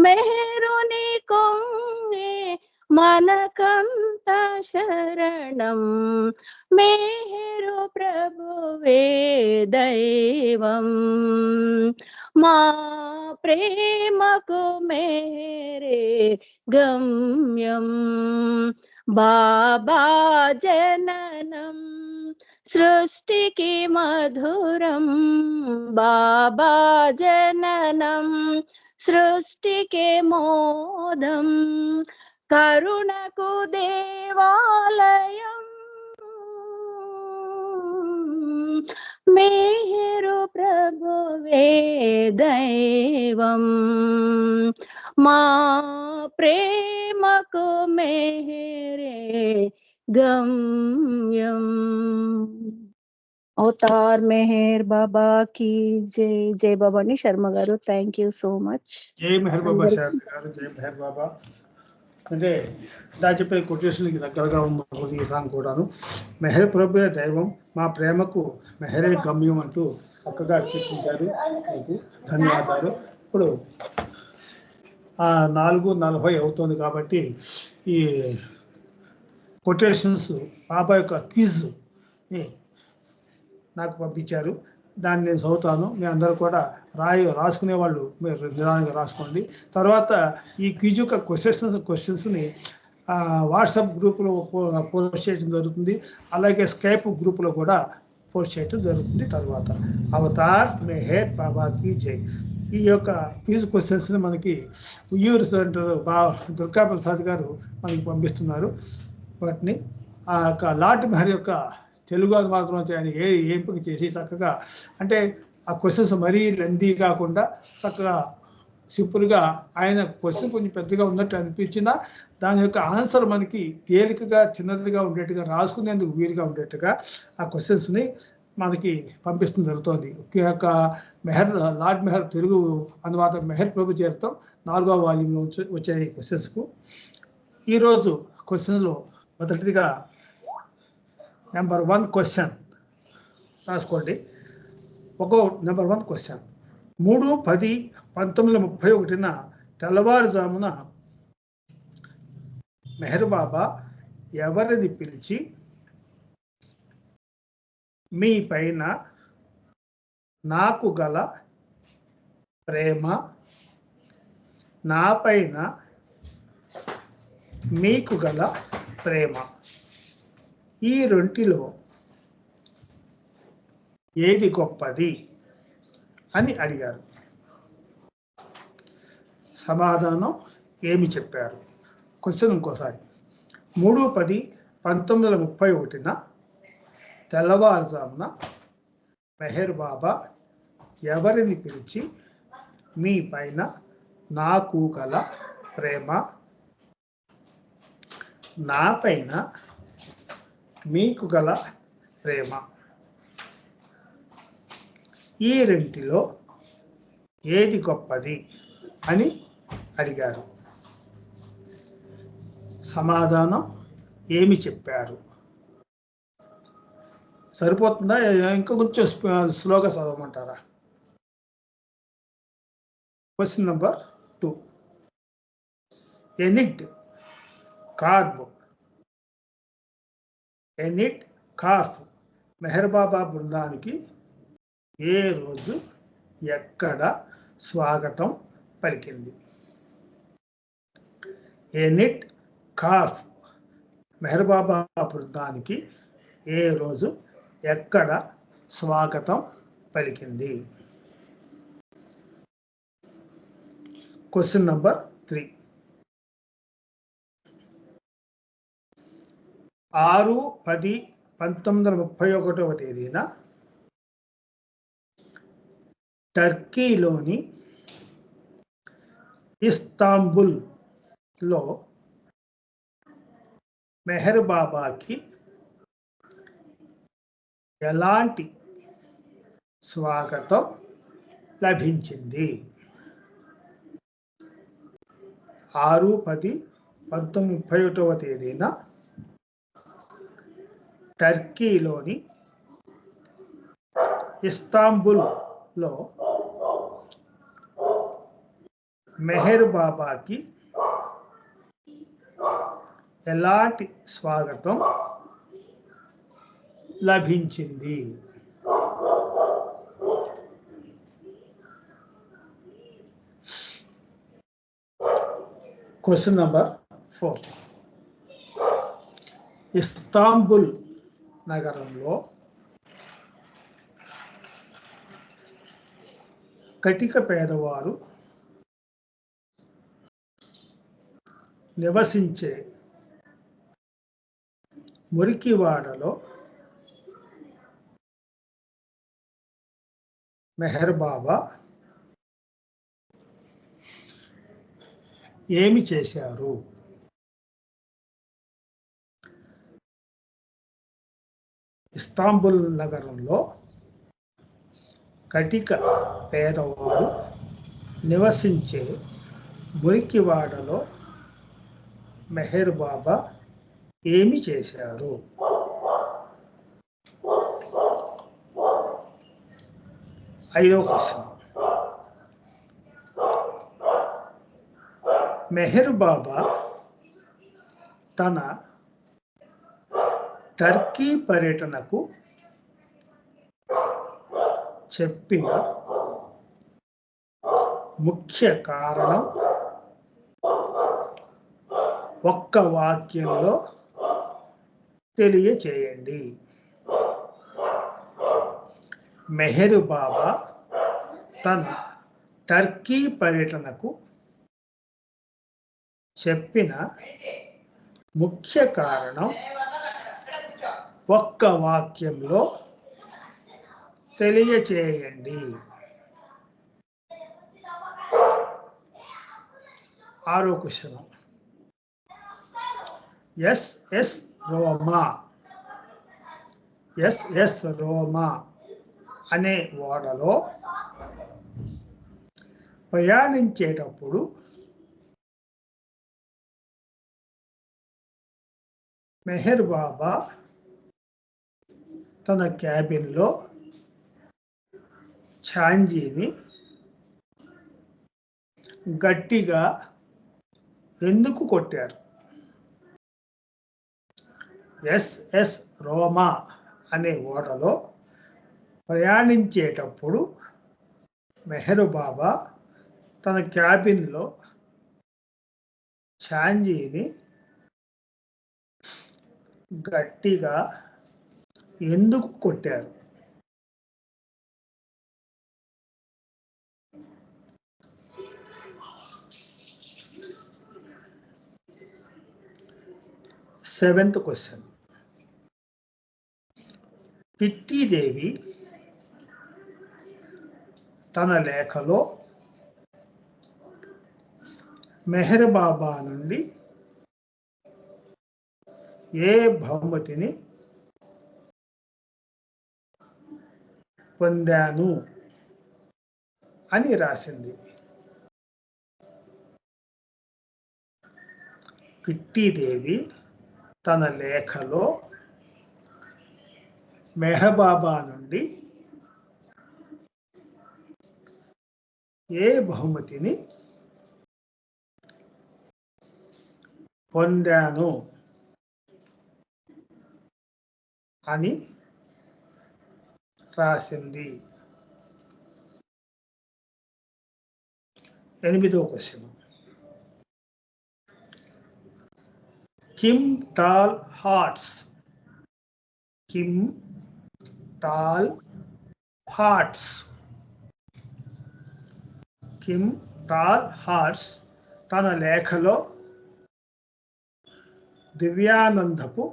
మేరుని కొంగే మనకంత శరణం మేరు ప్రభువే దైవం మా ప్రేమకు మేరే గమ్యం బాబా జననం సృష్టికి మధురం బాబా జననం సృష్టికి మోదం కరుణకు దేవాలయం మేరు ప్రభువే దైవం మా ప్రేమకు మేరే గమ్యం అవతార్ మెహర్ బాబా కి జై జై బాబాని శర్మ గారు థ్యాంక్ యూ సో మచ్ జై మెహర్ బాబా శారద గారు జై మెహర్ బాబా అంటే ఇలా చెప్పే కొటేషన్కి దగ్గరగా ఉన్న ఈ సాంగ్ కూడాను మెహర్ ప్రభువే దైవం మా ప్రేమకు మెహరే గమ్యం అంటూ చక్కగా కీర్తించారు మీకు ధన్యవాదాలు ఇప్పుడు 4:40 అవుతుంది కాబట్టి ఈ కొటేషన్స్ బాబా యొక్క క్విజ్ నాకు పంపించారు దాన్ని నేను చదువుతాను మీ అందరూ కూడా రాసుకునే వాళ్ళు మీరు నిదానంగా రాసుకోండి తర్వాత ఈ క్విజ్ యొక్క క్వశ్చన్స్ని వాట్సాప్ గ్రూపులో పోస్ట్ చేయడం జరుగుతుంది అలాగే స్కైప్ గ్రూపులో కూడా పోస్ట్ చేయడం జరుగుతుంది తర్వాత అవతార్ మెహర్ బాబాకి జై ఈ యొక్క క్విజ్ క్వశ్చన్స్ని మనకి ఉయ్యూరు సెంటర్ దుర్గా ప్రసాద్ గారు మనకి పంపిస్తున్నారు వాటిని ఆ యొక్క లార్డ్ మెహర్ యొక్క తెలుగు అనువాదం ఆయన ఎంపిక చేసి చక్కగా అంటే ఆ క్వశ్చన్స్ మరీ లెందీ కాకుండా చక్కగా సింపుల్గా ఆయన క్వశ్చన్ కొంచెం పెద్దగా ఉన్నట్టు అనిపించినా దాని యొక్క ఆన్సర్ మనకి తేలికగా చిన్నదిగా ఉండేట్టుగా రాసుకునేందుకు వీలుగా ఉండేట్టుగా ఆ క్వశ్చన్స్ని మనకి పంపిస్తూ జరుగుతుంది యొక్క లార్డ్ మెహర్ తెలుగు అనువాదం మెహర్ ప్రభు చేరుతాం 4వ వాల్యూమ్లో వచ్చే క్వశ్చన్స్కు ఈరోజు క్వశ్చన్లో మొదటిదిగా నెంబర్ 1 క్వశ్చన్ రాసుకోండి నెంబర్ 1 క్వశ్చన్ 3/10/1931 తెల్లవారుజామున మెహర్ బాబా ఎవరిని పిలిచి మీ పైన నాకు గల ప్రేమ నా పైన మీకు గల ప్రేమ ఈ రెంటిలో ఏది గొప్పది అని అడిగారు సమాధానం ఏమి చెప్పారు క్వశ్చన్ ఇంకోసారి 3/10/1931 తెల్లవారుజామున మెహర్ బాబా ఎవరిని పిలిచి మీ పైన నాకు గల ప్రేమ నా పైన మీకు గల ప్రేమ. ఈ రెంటిలో ఏది గొప్పది అని అడిగారు. సమాధానం ఏమి చెప్పారు? సరిపోతుందా? ఇంకా కొంచెం స్లోగా చదవమంటారా? Question number 2. ఎనిడ్ కార్ఫ్ మెహర్ బాబా బృందానికి ఏ రోజు ఎక్కడ స్వాగతం పలికింది? ఎనిడ్ కార్ఫ్ మెహర్ బాబా బృందానికి ఏ రోజు ఎక్కడ స్వాగతం పలికింది? Question number 3. 6-10-1931 తేదీన టర్కీలోని ఇస్తాంబుల్లో మెహర్ బాబాకి ఎలాంటి స్వాగతం లభించింది? 6-10-1931 తేదీన టర్కీలోని ఇస్తాంబుల్లో మెహర్ బాబాకి ఎలాంటి స్వాగతం లభించింది? Question number 4. ఇస్తాంబుల్ నగరంలో కటిక పేదవారు నివసించే మురికివాడలో మెహర్ బాబా ఏమి చేశారు? ఇస్తాంబుల్ నగరంలో కటిక పేదవారు నివసించే మురికివాడలో మెహర్ బాబా ఏమి చేశారు? 5వ క్వశ్చన్. మెహర్ బాబా తన టర్కీ పర్యటనకు చెప్పిన ముఖ్య కారణం ఒక్క వాక్యంలో తెలియచేయండి. మెహర్ బాబా తన టర్కీ పర్యటనకు చెప్పిన ముఖ్య కారణం ఒక్క వాక్యంలో తెలియచేయండి. 6వ క్వశ్చన్. ఎస్ఎస్ రోమా అనే ఓడలో ప్రయాణించేటప్పుడు మెహర్ బాబా తన క్యాబిన్లో ఛాంజీని గట్టిగా ఎందుకు కొట్టారు? ఎస్ఎస్ రోమా అనే ఓడలో ప్రయాణించేటప్పుడు మెహర్ బాబా తన క్యాబిన్లో ఛాంజీని గట్టిగా ఎందుకు కొట్టారు? 7th question. కిట్టీదేవి తన లేఖలో మెహర్ బాబా నుండి ఏ బహుమతిని పొందాను అని రాసింది. కిట్టీదేవి తన లేఖలో మెహర్ బాబా నుండి ఏ బహుమతిని పొందాను అని రాసింది. 8వ question. Kim tall hearts. Kim tall hearts. Kim tall hearts తన లేఖలో దివ్యానందపు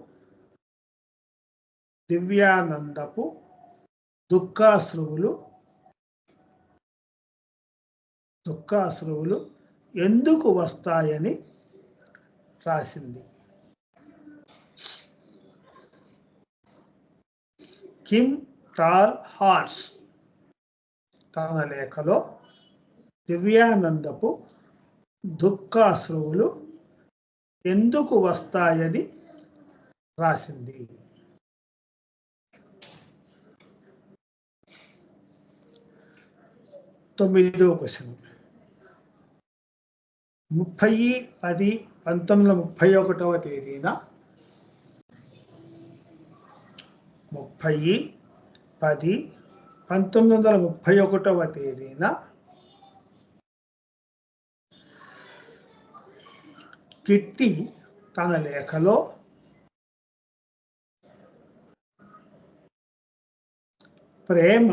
దుఃఖాశ్రువులు ఎందుకు వస్తాయని రాసింది. కిమ్ టాల్ హార్ట్స్ తన లేఖలో దివ్యానందపు దుఃఖాశ్రువులు ఎందుకు వస్తాయని రాసింది. 9వ క్వశ్చన్. 30/10/1931 తేదీన 30/10/1931 తేదీన కిట్టి తన లేఖలో ప్రేమ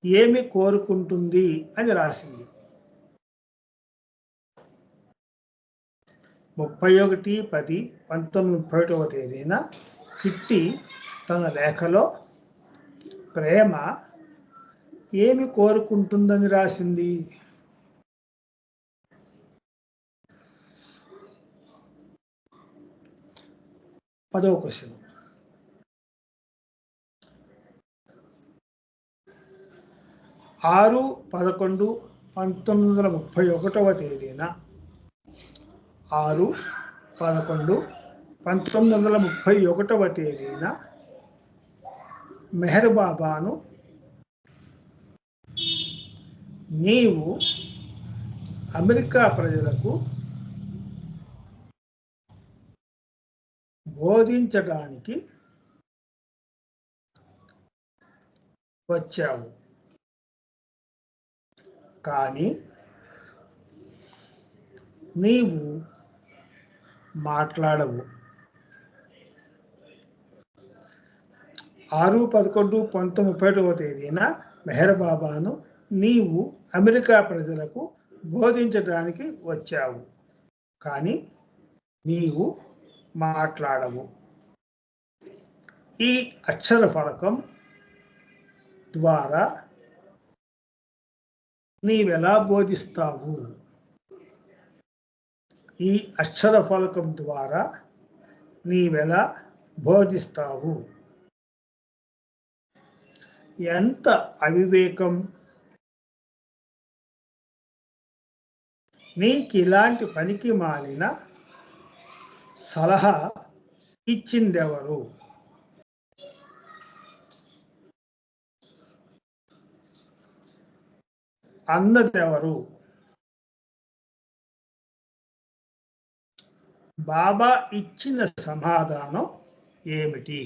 ఏమి కోరుకుంటుంది అని రాసింది. 31/10/1931 తేదీన కిట్టి తన లేఖలో ప్రేమ ఏమి కోరుకుంటుందని రాసింది. 10వ క్వశ్చన్. 6/11/1931 తేదీన 6/11/1931 తేదీన మెహర్ బాబాను నీవు అమెరికా ప్రజలకు బోధించడానికి వచ్చావు, కానీ నీవు మాట్లాడవు. 6/11/1931 తేదీన మెహర్ బాబాను నీవు అమెరికా ప్రజలకు బోధించడానికి వచ్చావు, కానీ నీవు మాట్లాడవు. ఈ అక్షర ఫలకం ద్వారా నీవెలా బోధిస్తావు? ఈ అక్షర ఫలకం ద్వారా నీవెలా బోధిస్తావు? ఎంత అవివేకం! నీకిలాంటి పనికి మాలిన సలహా ఇచ్చిందెవరు? అన్నదెవరు? బాబా ఇచ్చిన సమాధానం ఏమిటి?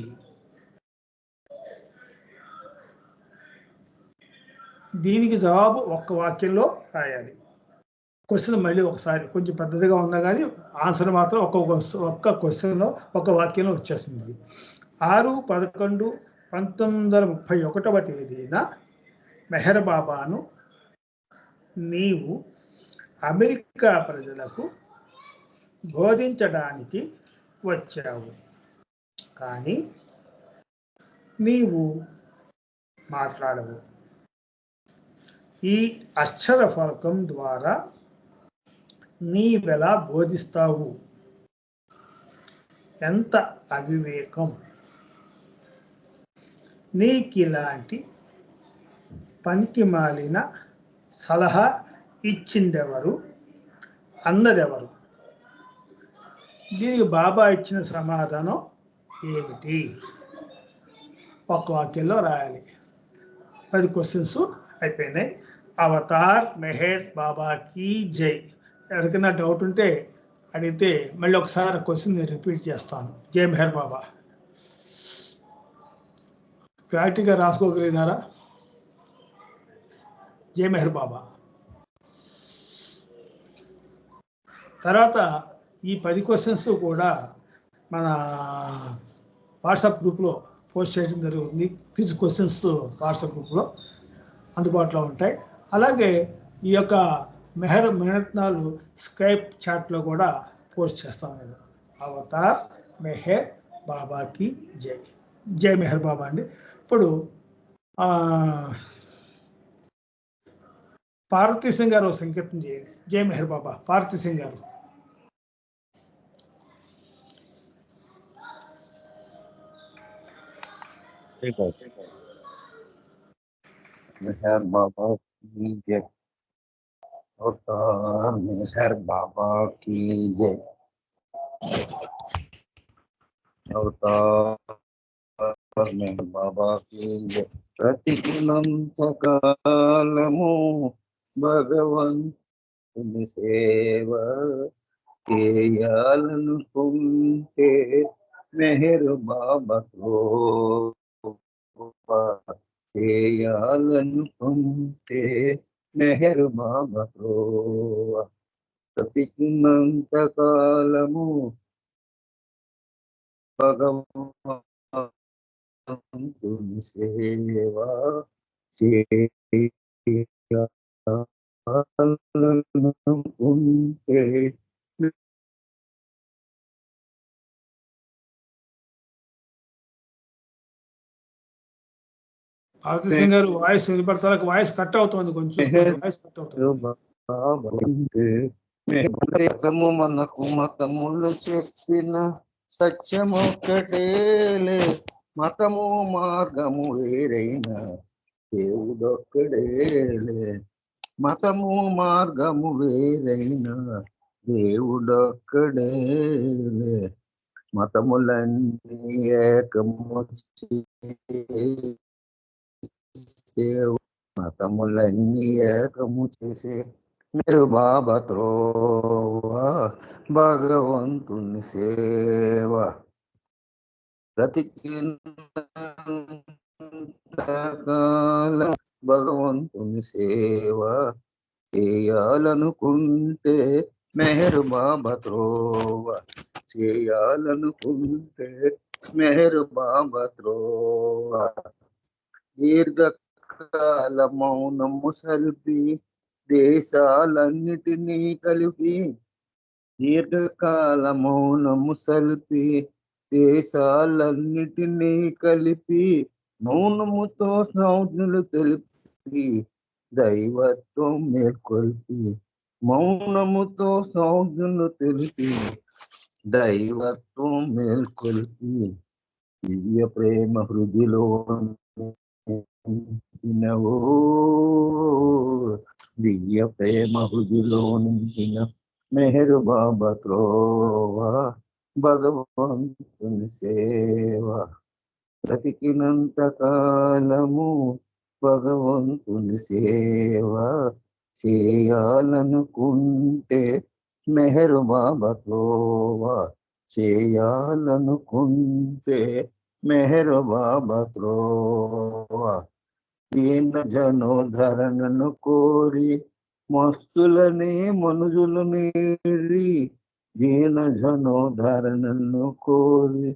దీనికి జవాబు ఒక్క వాక్యంలో రాయాలి. క్వశ్చన్ మళ్ళీ ఒకసారి కొంచెం పెద్దదిగా ఉందా కానీ ఆన్సర్ మాత్రం ఒక్క క్వశ్చన్లో ఒక వాక్యంలో వచ్చేస్తుంది. 6/11/1931 తేదీన మెహర్ బాబాను నీవు అమెరికా ప్రజలకు బోధించడానికి వచ్చావు, కానీ నీవు మాట్లాడవు. ఈ అక్షర ఫలకం ద్వారా నీవెలా బోధిస్తావు? ఎంత అవివేకం. నీకిలాంటి పనికి మాలిన సలహా ఇచ్చిందెవరు, అన్నదెవరు? దీనికి బాబా ఇచ్చిన సమాధానం ఏమిటి? ఒక వాక్యంలో రాయాలి. 10 క్వశ్చన్స్ అయిపోయినాయి. అవతార్ మెహర్ బాబాకి జై. ఎవరికైనా డౌట్ ఉంటే అడిగితే మళ్ళీ ఒకసారి క్వశ్చన్ నేను రిపీట్ చేస్తాను. జై మెహర్ బాబా. క్లారిటీగా రాసుకోగలిగినారా? జై మెహర్ బాబా. తర్వాత ఈ 10 క్వశ్చన్స్ కూడా మన వాట్సాప్ గ్రూప్లో పోస్ట్ చేయడం జరుగుతుంది. క్విజ్ క్వశ్చన్స్ వాట్సాప్ గ్రూప్లో అందుబాటులో ఉంటాయి. అలాగే ఈ యొక్క మెహర్ మినట్నాలు స్కైప్ చాట్లో కూడా పోస్ట్ చేస్తాను నేను. అవతార్ మెహర్ బాబాకి జై. జై మెహర్ బాబా అండి. ఇప్పుడు పార్వతీ సింగ్ గారు సంకీర్తన చేయండి. జై మెహర్ బాబా. పార్వతీ సింగ్ గారు. मेहर बाबा की जय। अवतार मेहर बाबा की जय। अवतार मेहर बाबा की जय। प्रतिकुलंतकालमु भगवंतुनि సేవ చేయాలనుకుంటే మెహర్ బాబాతో చేయాలనుకుంటే మెహర్ బాబాతో బ్రతికున్నంత కాలము భగవంతుని సేవ చేయాలనుకుంటే పార్వతీ సింగ్ గారు వాయిస్ వినపడతారా? వాయిస్ కట్ అవుతుంది కొంచెం. వాయిస్ కట్ అవుతుంది. మనకు మతములు చెప్పిన సత్యమొక్కటేలే, మతము మార్గము వేరైనా దేవుడొక్కడేలే. మతము మార్గము వేరైనా దేవుడొక్కడేలే. మతములన్నీ ఏకము మతములన్నీ ఏకము చేసే మీరు బాబా త్రోవా భగవంతుని సేవ బ్రతికినంతకాలం భగవంతుని సేవ చేయాలనుకుంటే మెహర్ బాబా త్రోవ చేయాలనుకుంటే మెహర్ బాబా త్రోవ దీర్ఘకాల మౌనము సల్పి దేశాలన్నిటినీ కలిపి దీర్ఘకాల మౌనము సల్పి దేశాలన్నిటినీ కలిపి మౌనముతో సంజ్ఞలు తెలిపి దైవత్వం మేల్కొల్పి మౌనముతో సంజ్ఞలు తెలిపి దైవత్వం మేల్కొల్పి దివ్య ప్రేమ హృదిలో నింపినవో దివ్య ప్రేమ హృదిలో నింపిన మెహర్ బాబా త్రోవా భగవంతుని సేవ బ్రతికినంత కాలము భగవంతుని సేవ చేయాలనుకుంటే మెహర్ బాబా త్రోవా చేయాలనుకుంటే మెహర్ బాబా త్రోవా దీన జనోధరణను కోరి మస్తులనే మనుజులు నేరి దీన జనోధరణను కోరి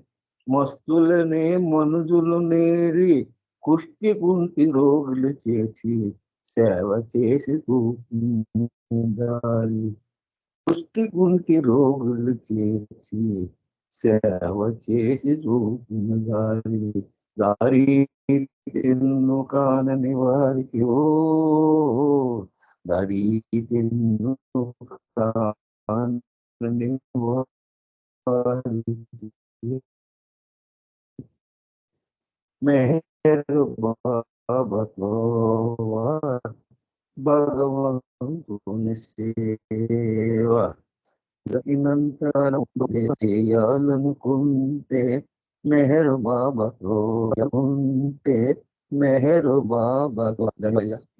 మస్తులనే మనుజులు నేరి కుష్టి కుంటి రోగులు చేసి సేవ చేసి దారి కుష్టి కుంటి రోగులు చేసి సేవ చేసి చూపిన దారి దారి తెన్ను కానని వారికి ఓ దారి తెన్ను కానని వారికి మెహరు బాబాతో భగవంతుని సేవ దైనంతరం చేయాలనుకుంటే మెహరు బాబాతో ఉంటే మెహరు బాబా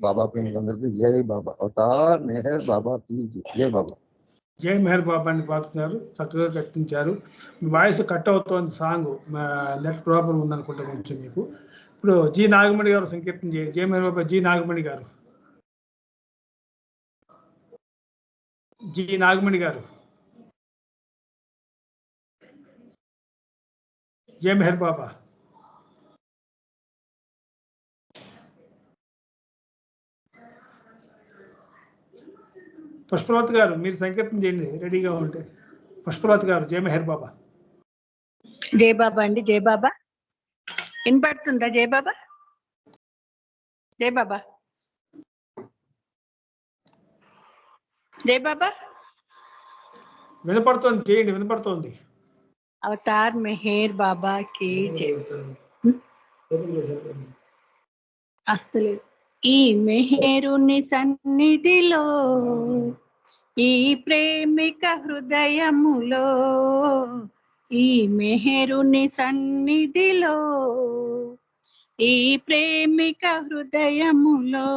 బాబా అందరికీ జై బాబా అవతార్ మెహర్ బాబా కీ జై బాబా. జై మెహర్ బాబా అని పాడుతున్నారు, చక్కగా కట్టించారు. మీ వాయిస్ కట్ అవుతోంది, సాంగ్ నెట్ ప్రాబ్లం ఉందనుకుంటా కొంచెం మీకు. ఇప్పుడు జి నాగమణి గారు సంకీర్తన చేయండి. జై మెహర్ బాబా. జి నాగమణి గారు, జి నాగమణి గారు. జై మెహర్ బాబా. పుష్పలత గారు మీరు సంకీర్తన చేయండి రెడీగా ఉంటే. పుష్పలత గారు, జై మెహర్ బాబా. జై బాబా అండి. జై బాబా వినపడుతుందా? జై బాబా, జై బాబా, జై బాబా. వినపడుతోంది, చేయండి, వినపడుతోంది. అవతార్ మెహర్ బాబా కి జై. అస్తలేదు. ఈ మెహరుని సన్నిధిలో, ఈ ప్రేమిక హృదయములో, ఈ మెహరుని సన్నిధిలో, ఈ ప్రేమిక హృదయములో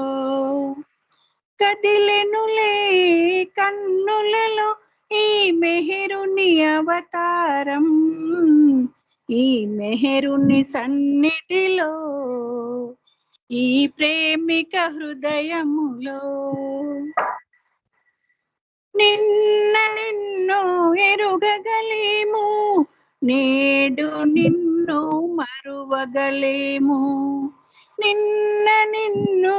కదిలెనులే కన్నులలో ఈ మెహరుని అవతారం. ఈ మెహరుని సన్నిధిలో, ఈ ప్రేమిక హృదయములో నిన్ను ఎరుగగలేము, నేడు నిన్ను మరువగలేము. నిన్ను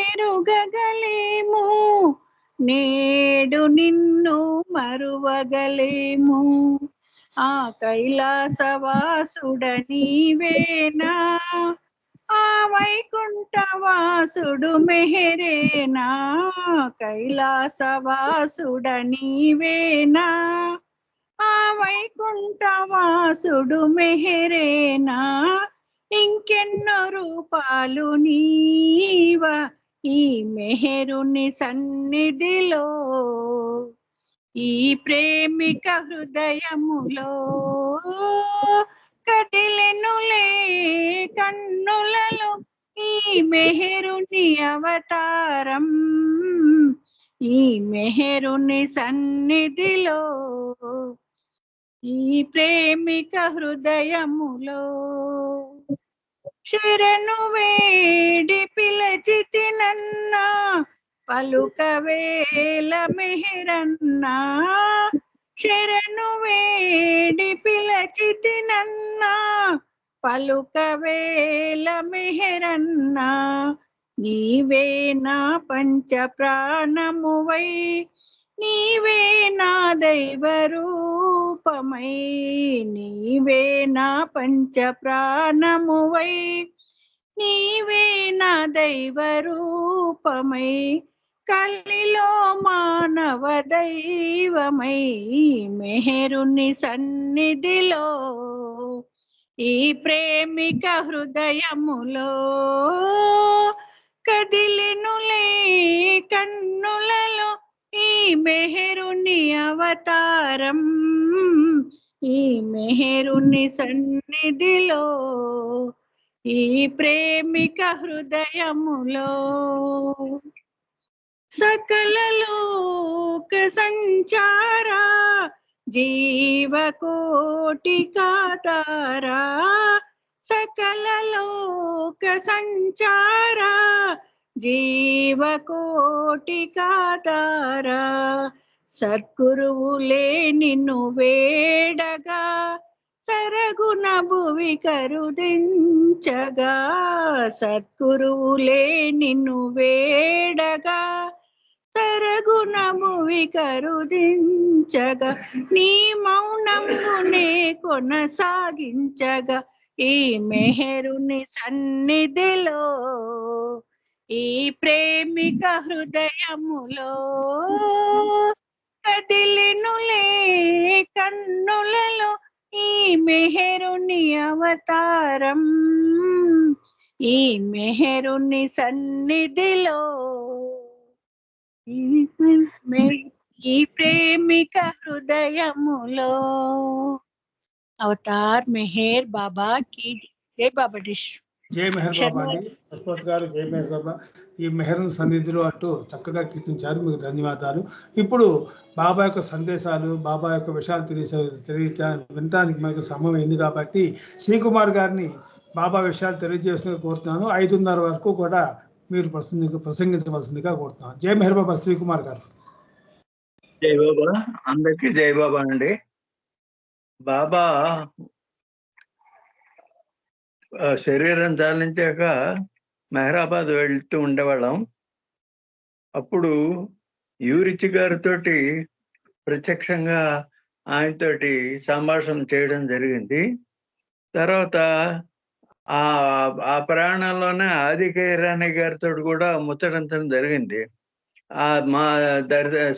ఎరుగగలేము, నేడు నిన్ను మరువగలేము. ఆ కైలాసవాసుడ నీవేనా, ఆ వైకుంఠవాసుడు మెహరేనా. కైలాసవాసుడ నీవేనా, ఆ వైకుంఠవాసుడు మెహరేనా. ఇంకెన్నో రూపాలు నీవా ఈ మెహరుని సన్నిధిలో, ఈ ప్రేమిక హృదయములో కదిలెనులే కన్నులలో ఈ మెహరుని అవతారం. ఈ మెహరుని సన్నిధిలో, ఈ ప్రేమిక హృదయములో శరణు వేడి పిలచితినన్నా, పలుకవేల మెహరన్నా. శరణు వేడి పిలచితినన్నా, పలుకవేల మెహరన్నా. నీవే నా పంచ ప్రాణమువై, నీవే నా దైవ రూపమై. నీవే నా పంచ ప్రాణమువై, నీవే నా దైవ రూపమై. కలిలో మానవ దైవమై మెహరుని సన్నిధిలో, ఈ ప్రేమిక హృదయములో కదిలెనులే కన్నులలో ఈ మెహరుని అవతారం. ఈ మెహరుని సన్నిధిలో, ఈ ప్రేమిక హృదయములో సకల లోక సంచారా, జీవకోటి కాతారా. సకల లోక సంచారా, జీవకోటి కాతారా. సద్గురువులే నిన్ను వేడగా, సరగుణ భువి కరుదించగా. సద్గురువులే నిన్ను వేడగా, సరగుణ భువి కరుదించగా. నీ మౌనమునే కొనసాగించగా, ఈ మెహరుని సన్నిధిలో, ఈ ప్రేమిక హృదయములో కదిలెనులే కన్నులలో ఈ మెహరు అవతారం. ఈ మెహరుని సన్నిధిలో ఈ ప్రేమిక హృదయములో అవతార్ మెహర్ బాబా కి జై. బాబా డిష్. జై మెహర్ బాబా అండి. పశుపతి గారు జై మెహర్ బాబా. ఈ మెహర్ సన్నిధిలో అంటూ చక్కగా కీర్తించారు, మీకు ధన్యవాదాలు. ఇప్పుడు బాబా యొక్క సందేశాలు, బాబా యొక్క విషయాలు వినడానికి మనకు సమయం అయింది కాబట్టి శ్రీకుమార్ గారిని బాబా విషయాలు తెలియజేస్తున్న కోరుతున్నాను. 5:30 వరకు కూడా మీరు ప్రసంగించవలసిందిగా కోరుతున్నాను. జై మెహర్ బాబా శ్రీకుమార్ గారు. జై బాబా, అందరికీ జై బాబా అండి. బాబా శరీరం చాలించాక మెహరాబాద్ వెళ్తూ ఉండేవాళ్ళం. అప్పుడు యూరిచి గారితోటి ప్రత్యక్షంగా ఆయనతోటి సంభాషణ చేయడం జరిగింది. తర్వాత ఆ ప్రయాణంలోనే ఆదికేరాణి గారితో కూడా ముచ్చటించడం జరిగింది. మా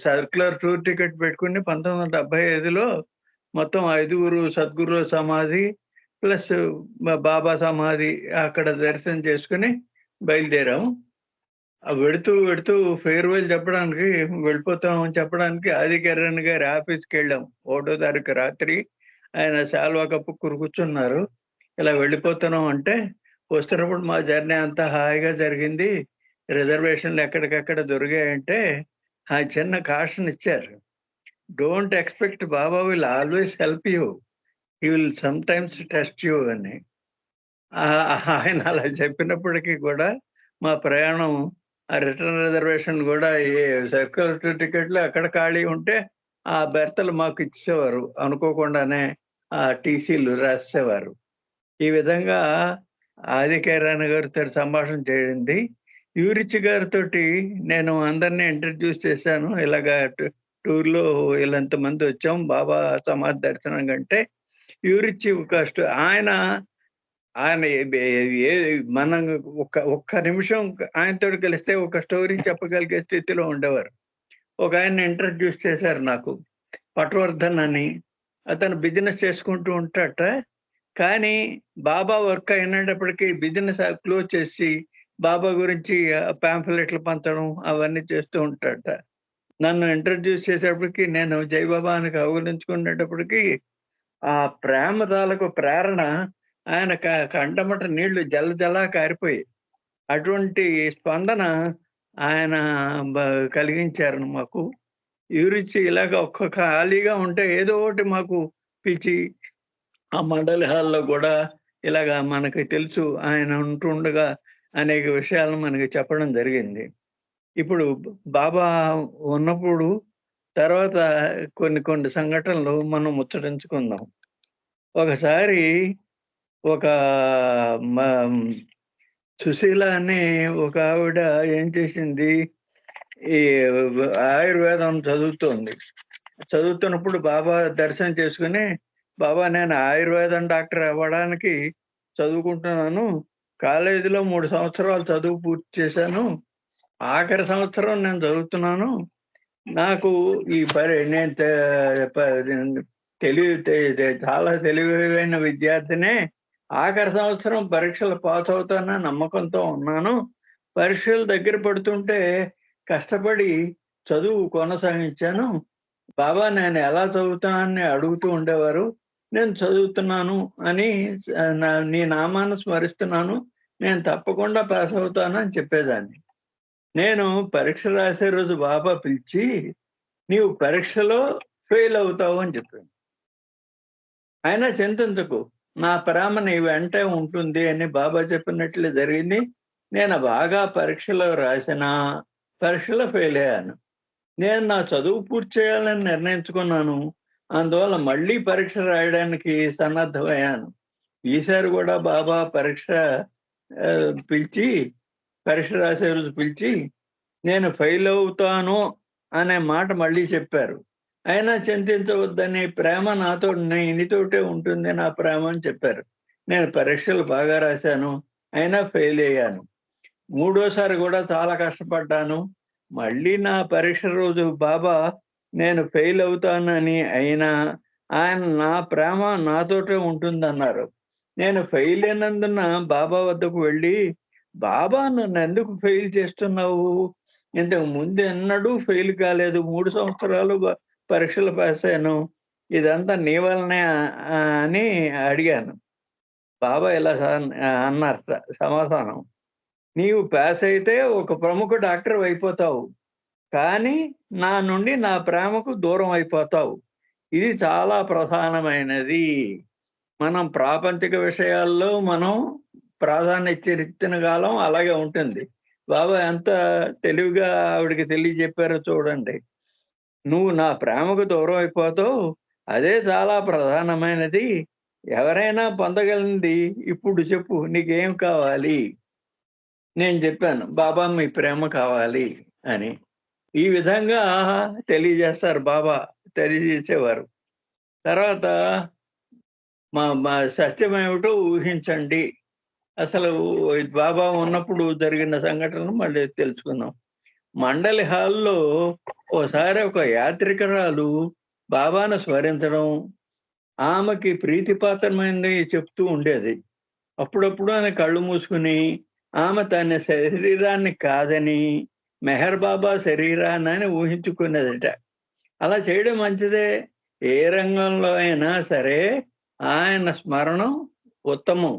సర్క్యులర్ టూర్ టికెట్ పెట్టుకుని 1975లో మొత్తం 5 సద్గురు సమాధి ప్లస్ బాబా సమాధి అక్కడ దర్శనం చేసుకుని బయలుదేరాం. వెడుతూ ఫేర్వెల్ చెప్పడానికి వెళ్ళిపోతామని చెప్పడానికి ఆదికరణ్ గారి ఆఫీస్కి వెళ్ళాం. 1వ తారీఖు రాత్రి ఆయన శాల్వా కప్పు కూర్చున్నారు. ఇలా వెళ్ళిపోతున్నాం అంటే, వస్తున్నప్పుడు మా జర్నీ అంతా హాయిగా జరిగింది, రిజర్వేషన్లు ఎక్కడికక్కడ దొరికాయంటే ఆ చిన్న కాషన్ ఇచ్చారు. Don't expect Baba will always help you, he will some times test you అని. ఆయన అలా చెప్పినప్పటికీ కూడా మా ప్రయాణం, ఆ రిటర్న్ రిజర్వేషన్ కూడా ఏ సర్క్యులర్ టికెట్లు ఎక్కడ ఖాళీ ఉంటే ఆ బెర్తలు మాకు ఇచ్చేవారు, అనుకోకుండానే ఆ టీసీలు రాసేవారు. ఈ విధంగా ఆదికేరాణి గారితో సంభాషణ చేయండి. యూరిచి గారితో నేను అందరినీ ఇంట్రడ్యూస్ చేశాను. ఇలాగా టూర్లో వీళ్ళంతమంది వచ్చాం బాబా సమాధి దర్శనం కంటే. యూరిచి ఆయన మనం ఒక్క నిమిషం ఆయనతో కలిస్తే ఒక స్టోరీ చెప్పగలిగే స్థితిలో ఉండేవారు. ఒక ఆయన ఇంట్రడ్యూస్ చేశారు నాకు, పట్వర్ధన్ అని. అతను బిజినెస్ చేసుకుంటూ ఉంటాట, కానీ బాబా వర్క్ అయినప్పటికీ బిజినెస్ క్లోజ్ చేసి బాబా గురించి పాంఫ్లెట్లు పంచడం అవన్నీ చేస్తూ ఉంటాట. నన్ను ఇంట్రడ్యూస్ చేసేటప్పటికి నేను జైబాబాని కౌగులించుకునేటప్పటికి ఆ ప్రేమ తాలూకు ప్రేరణ ఆయన కంటమట నీళ్లు జల కారిపోయి, అటువంటి స్పందన ఆయన కలిగించారు మాకు. యూరిచి ఇలాగ ఒక్క ఖాళీగా ఉంటే ఏదో ఒకటి మాకు పిలిచి, ఆ మండలి హాల్లో కూడా ఇలాగా మనకి తెలుసు ఆయన ఉంటుండగా అనేక విషయాలను మనకి చెప్పడం జరిగింది. ఇప్పుడు బాబా ఉన్నప్పుడు తర్వాత కొన్ని సంఘటనలు మనం ముచ్చటించుకుందాం. ఒకసారి ఒక సుశీల అని ఒక ఆవిడ ఏం చేసింది, ఈ ఆయుర్వేదం చదువుతున్నప్పుడు బాబా దర్శనం చేసుకుని, బాబా నేను ఆయుర్వేదం డాక్టర్ అవ్వడానికి చదువుకుంటున్నాను, కాలేజీలో 3 సంవత్సరాలు చదువు పూర్తి చేశాను, ఆఖరి సంవత్సరం నేను చదువుతున్నాను, నాకు ఈ నేను చాలా తెలివైన విద్యార్థినే, ఆఖరి సంవత్సరం పరీక్షలు పాస్ అవుతానని నమ్మకంతో ఉన్నాను, పరీక్షలు దగ్గర పడుతుంటే కష్టపడి చదువు కొనసాగించాను, బాబా నేను ఎలా చదువుతానని అడుగుతూ ఉండేవారు, నేను చదువుతున్నాను అని నీ నామాన్ని స్మరిస్తున్నాను, నేను తప్పకుండా పాస్ అవుతానని చెప్పేదాన్ని. నేను పరీక్ష రాసే రోజు బాబా పిలిచి, నీవు పరీక్షలో ఫెయిల్ అవుతావు అని చెప్పాను. అయినా చింతించకు, నా ప్రేమ నీ వెంటే ఉంటుంది అని బాబా చెప్పినట్లు జరిగింది. నేను బాగా పరీక్షలో రాసిన పరీక్షలో ఫెయిల్ అయ్యాను. నేను నా చదువు పూర్తి చేయాలని నిర్ణయించుకున్నాను, అందువల్ల మళ్ళీ పరీక్ష రాయడానికి సన్నద్ధమయ్యాను. ఈసారి కూడా బాబా పరీక్ష రాసే రోజు పిలిచి, నేను ఫెయిల్ అవుతాను అనే మాట మళ్ళీ చెప్పారు. అయినా చింతించవద్దని, ప్రేమ నాతో నీతోటే ఉంటుంది నా ప్రేమ అని చెప్పారు. నేను పరీక్షలు బాగా రాశాను, అయినా ఫెయిల్ అయ్యాను. 3వసారి కూడా చాలా కష్టపడ్డాను. మళ్ళీ నా పరీక్ష రోజు బాబా నేను ఫెయిల్ అవుతానని, అయినా ఆయన నా ప్రేమ నాతోటే ఉంటుందన్నారు. నేను ఫెయిల్ అయినందున బాబా వద్దకు వెళ్ళి, బాబా నన్ను ఎందుకు ఫెయిల్ చేస్తున్నావు? ఇంతకు ముందు ఎన్నడూ ఫెయిల్ కాలేదు, 3 సంవత్సరాలు పరీక్షలు పాస్ అయ్యాను, ఇదంతా నీ వల్లనే అని అడిగాను. బాబా ఇలా అన్నారట సమాధానం, నీవు పాస్ అయితే ఒక ప్రముఖ డాక్టర్ అయిపోతావు, కానీ నా నుండి నా ప్రేమకు దూరం అయిపోతావు. ఇది చాలా ప్రధానమైనది. మనం ప్రాపంచిక విషయాల్లో మనం ప్రాధాన్యత ఇచ్చిన కాలం అలాగే ఉంటుంది. బాబా ఎంత తెలివిగా ఆవిడికి తెలియజెప్పారో చూడండి. నువ్వు నా ప్రేమకు దూరం అయిపోతావు, అదే చాలా ప్రధానమైనది. ఎవరైనా పొందగలిగింది ఇప్పుడు చెప్పు, నీకేం కావాలి? నేను చెప్పాను, బాబా మీ ప్రేమ కావాలి అని. ఈ విధంగా తెలియజేస్తారు బాబా, తెలియజేసేవారు. తర్వాత మా సత్యం ఏమిటో ఊహించండి. అసలు బాబా ఉన్నప్పుడు జరిగిన సంఘటనలు మళ్ళీ తెలుసుకుందాం. మండలి హాల్లో ఓసారి ఒక యాత్రికురాలు బాబాను స్మరించడం, ఆమెకి ప్రీతిపాత్రమైనది చెప్తూ ఉండేది. అప్పుడప్పుడు ఆమె కళ్ళు మూసుకుని ఆమె తన శరీరాన్ని కాదని మెహర్ బాబా శరీరాన్ని ఊహించుకునేదట. అలా చేయడం మంచిదే. ఏ రంగంలో అయినా సరే ఆయన స్మరణం ఉత్తమం.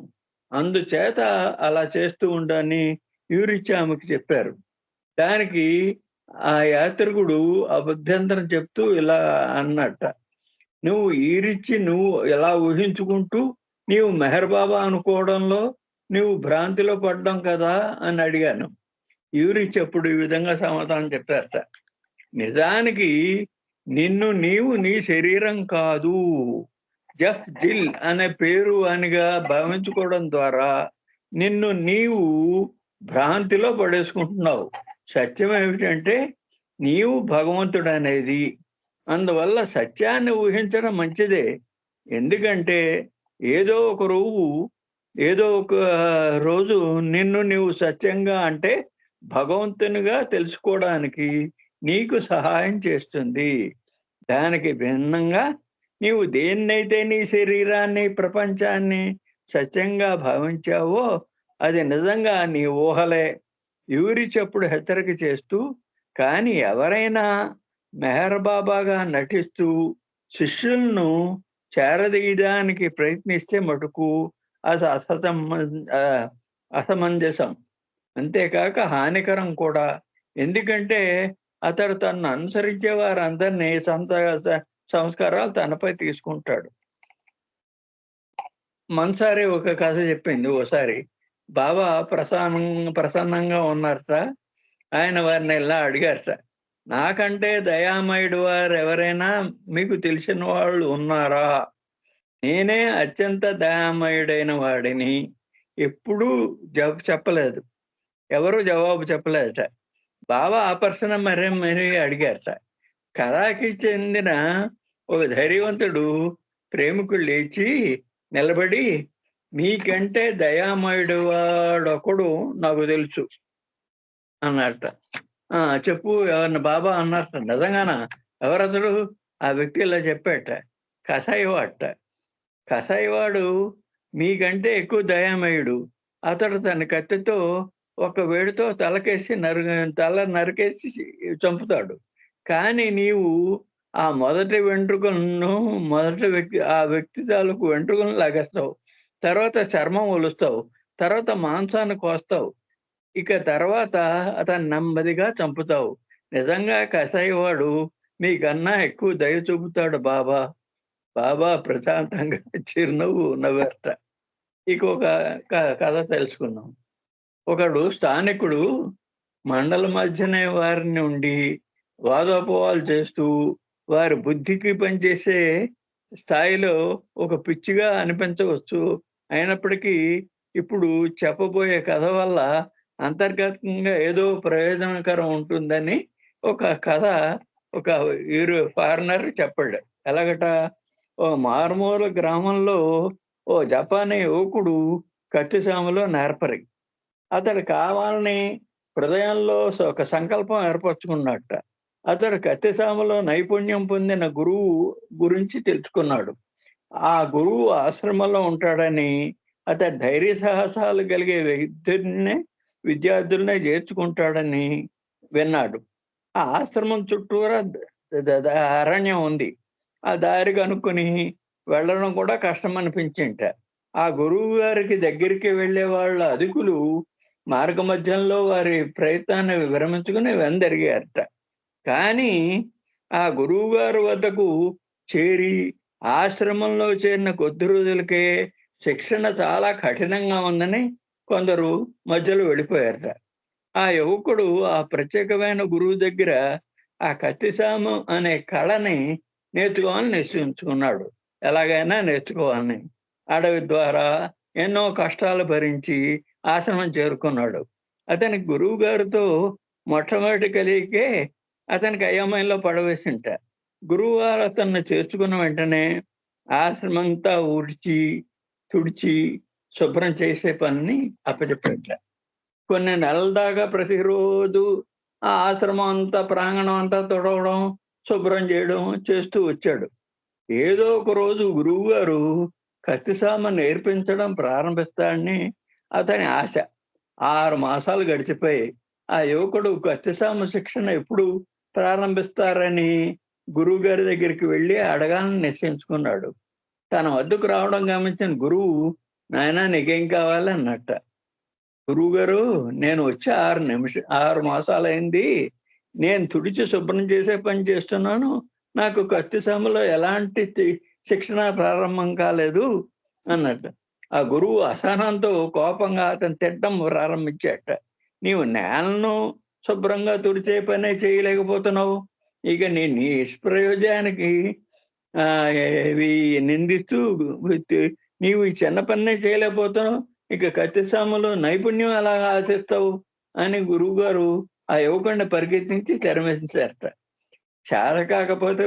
అందుచేత అలా చేస్తూ ఉండని యూరిచ్చి ఆమెకు చెప్పారు. దానికి ఆ యాత్రికుడు అభ్యంతరం చెప్తూ ఇలా అన్నట్ట, నువ్వు ఈరిచ్చి నువ్వు ఎలా ఊహించుకుంటూ నీవు మెహర్ బాబా అనుకోవడంలో నువ్వు భ్రాంతిలో పడ్డం కదా అని అడిగాను. యూరిచ్ అప్పుడు ఈ విధంగా సమాధానం చెప్పారట, నిజానికి నిన్ను నీవు నీ శరీరం కాదు, జఫ్ జిల్ అనే పేరు అనిగా భావించుకోవడం ద్వారా నిన్ను నీవు భ్రాంతిలో పడేసుకుంటున్నావు. సత్యం ఏమిటంటే నీవు భగవంతుడు అనేది. అందువల్ల సత్యాన్ని ఊహించడం మంచిదే. ఎందుకంటే ఏదో ఒక రోజు నిన్ను నీవు సత్యంగా అంటే భగవంతునిగా తెలుసుకోవడానికి నీకు సహాయం చేస్తుంది. దానికి భిన్నంగా నీవు దేన్నైతే నీ శరీరాన్ని, ప్రపంచాన్ని సత్యంగా భావించావో అది నిజంగా నీ ఊహలే. యూరిచప్పుడు హెచ్చరిక చేస్తూ, కానీ ఎవరైనా మెహర్ బాబాగా నటిస్తూ శిష్యులను చేరదీయడానికి ప్రయత్నిస్తే మటుకు అది అసమంజసం, అంతేకాక హానికరం కూడా. ఎందుకంటే అతడు తనను అనుసరించే వారందరినీ సంస్కారాలు తనపై తీసుకుంటాడు. మన్సారి ఒక కథ చెప్పింది. ఓసారి బాబా ప్రసన్నంగా ఉన్నారట. ఆయన వారిని ఇలా అడిగారట, నాకంటే దయామయుడు వారు ఎవరైనా మీకు తెలిసిన వాళ్ళు ఉన్నారా? నేనే అత్యంత దయామయుడైన వాడిని. ఎప్పుడూ చెప్పలేదు, ఎవరు జవాబు చెప్పలేదట. బాబా ఆ ప్రశ్న మరీ అడిగారట. కరాకి చెందిన ఒక ధైర్యవంతుడు ప్రేమికుడు లేచి నిలబడి, మీకంటే దయామయుడు వాడొకడు నాకు తెలుసు అన్నట్ట. చెప్పు ఎవరిని బాబా అన్నట్ట. నిజంగానా? ఎవరతడు? ఆ వ్యక్తి ఇలా చెప్పాట, కసాయివాడట. కసాయివాడు మీకంటే ఎక్కువ దయామయుడు. అతడు తన కత్తితో ఒక వేడితో తల నరికేసి చంపుతాడు. కానీ నీవు ఆ మొదటి వెంట్రుకలను ఆ వ్యక్తి తాలూకు వెంట్రుకలను లాగేస్తావు, తర్వాత చర్మం ఒలుస్తావు, తర్వాత మాంసాన్ని కోస్తావు, ఇక తర్వాత అతను నెమ్మదిగా చంపుతావు. నిజంగా కసాయివాడు మీకన్నా ఎక్కువ దయ చూపుతాడు బాబా. బాబా ప్రశాంతంగా చిరునవ్వు నవ్వేట. ఇంకొక కథ తెలుసుకుందాం. ఒకడు స్థానికుడు మండల మధ్యనే వారిని ఉండి వాదోపవాలు చేస్తూ వారి బుద్ధికి పనిచేసే స్థాయిలో ఒక పిచ్చిగా అనిపించవచ్చు. అయినప్పటికీ ఇప్పుడు చెప్పబోయే కథ వల్ల అంతర్గతంగా ఏదో ప్రయోజనకరం ఉంటుందని ఒక కథ ఒక ఫారినర్ చెప్పాడు. ఎలాగట, ఓ మారుమూల గ్రామంలో ఓ జపానీ యువకుడు కత్తిసాములో నేర్పరి. అతడు కావాలని హృదయంలో ఒక సంకల్పం ఏర్పరచుకున్నట్ట. అతడు కత్తిసాములో నైపుణ్యం పొందిన గురువు గురించి తెలుసుకున్నాడు. ఆ గురువు ఆశ్రమంలో ఉంటాడని, అతను ధైర్య సాహసాలు కలిగే విద్యార్థులనే చేర్చుకుంటాడని విన్నాడు. ఆ ఆశ్రమం చుట్టూరా అరణ్యం ఉంది. ఆ దారి కనుక్కొని వెళ్ళడం కూడా కష్టం అనిపించింట. ఆ గురువు గారికి దగ్గరికి వెళ్ళే వాళ్ళ అధికులు మార్గ మధ్యంలో వారి ప్రయత్నాన్ని విరమించుకుని వెందరిగారట. కానీ ఆ గురువు గారి వద్దకు చేరి ఆశ్రమంలో చేరిన కొద్ది రోజులకే శిక్షణ చాలా కఠినంగా ఉందని కొందరు మధ్యలో వెళ్ళిపోయారట. ఆ యువకుడు ఆ ప్రత్యేకమైన గురువు దగ్గర ఆ కత్తిసాము అనే కళని నేర్చుకోవాలని నిశ్చయించుకున్నాడు. ఎలాగైనా నేర్చుకోవాలని అడవి ద్వారా ఎన్నో కష్టాలు భరించి ఆశ్రమం చేరుకున్నాడు. అతనికి గురువు గారితో మొట్టమొదటి కలిగే అతనికి అయోమయంలో పడవేసింట. గురువు గారు అతన్ని చేర్చుకున్న వెంటనే ఆశ్రమంతా ఊడ్చి తుడిచి శుభ్రం చేసే పనిని అప్పచెప్పాట. కొన్ని నెలల దాకా ప్రతిరోజు ఆ ఆశ్రమం అంతా ప్రాంగణం అంతా తుడవడం శుభ్రం చేయడం చేస్తూ వచ్చాడు. ఏదో ఒక రోజు గురువు గారు కత్తిసామ నేర్పించడం ప్రారంభిస్తాడని అతని ఆశ. 6 మాసాలు గడిచిపోయి ఆ యువకుడు కత్తిసామ శిక్షణ ఎప్పుడు ప్రారంభిస్తారని గురువు గారి దగ్గరికి వెళ్ళి అడగాలని నిశ్చయించుకున్నాడు. తన వద్దకు రావడం గమనించిన గురువు, నాయనా నీకేం కావాలి అన్నట్ట. గురువు గారు, నేను వచ్చి 6 మాసాలైంది, నేను తుడిచి శుభ్రం చేసే పని చేస్తున్నాను, నాకు కత్తిసామలో ఎలాంటి శిక్షణ ప్రారంభం కాలేదు అన్నట్టు. ఆ గురువు అసహనంతో కోపంగా అతను తిట్టడం ప్రారంభించాట. నీవు నేలను శుభ్రంగా తుడిచే పనే చేయలేకపోతున్నావు, ఇక నీ నిష్ప్రయోజనానికి ఇవి నిందిస్తూ నీవు ఈ చిన్న పనే చేయలేకపోతున్నావు, ఇక కత్తిసామలో నైపుణ్యం ఎలా ఆశిస్తావు అని గురువు గారు ఆ యువకుడిని పరిగెత్తించి తెరమేశారట. చేత కాకపోతే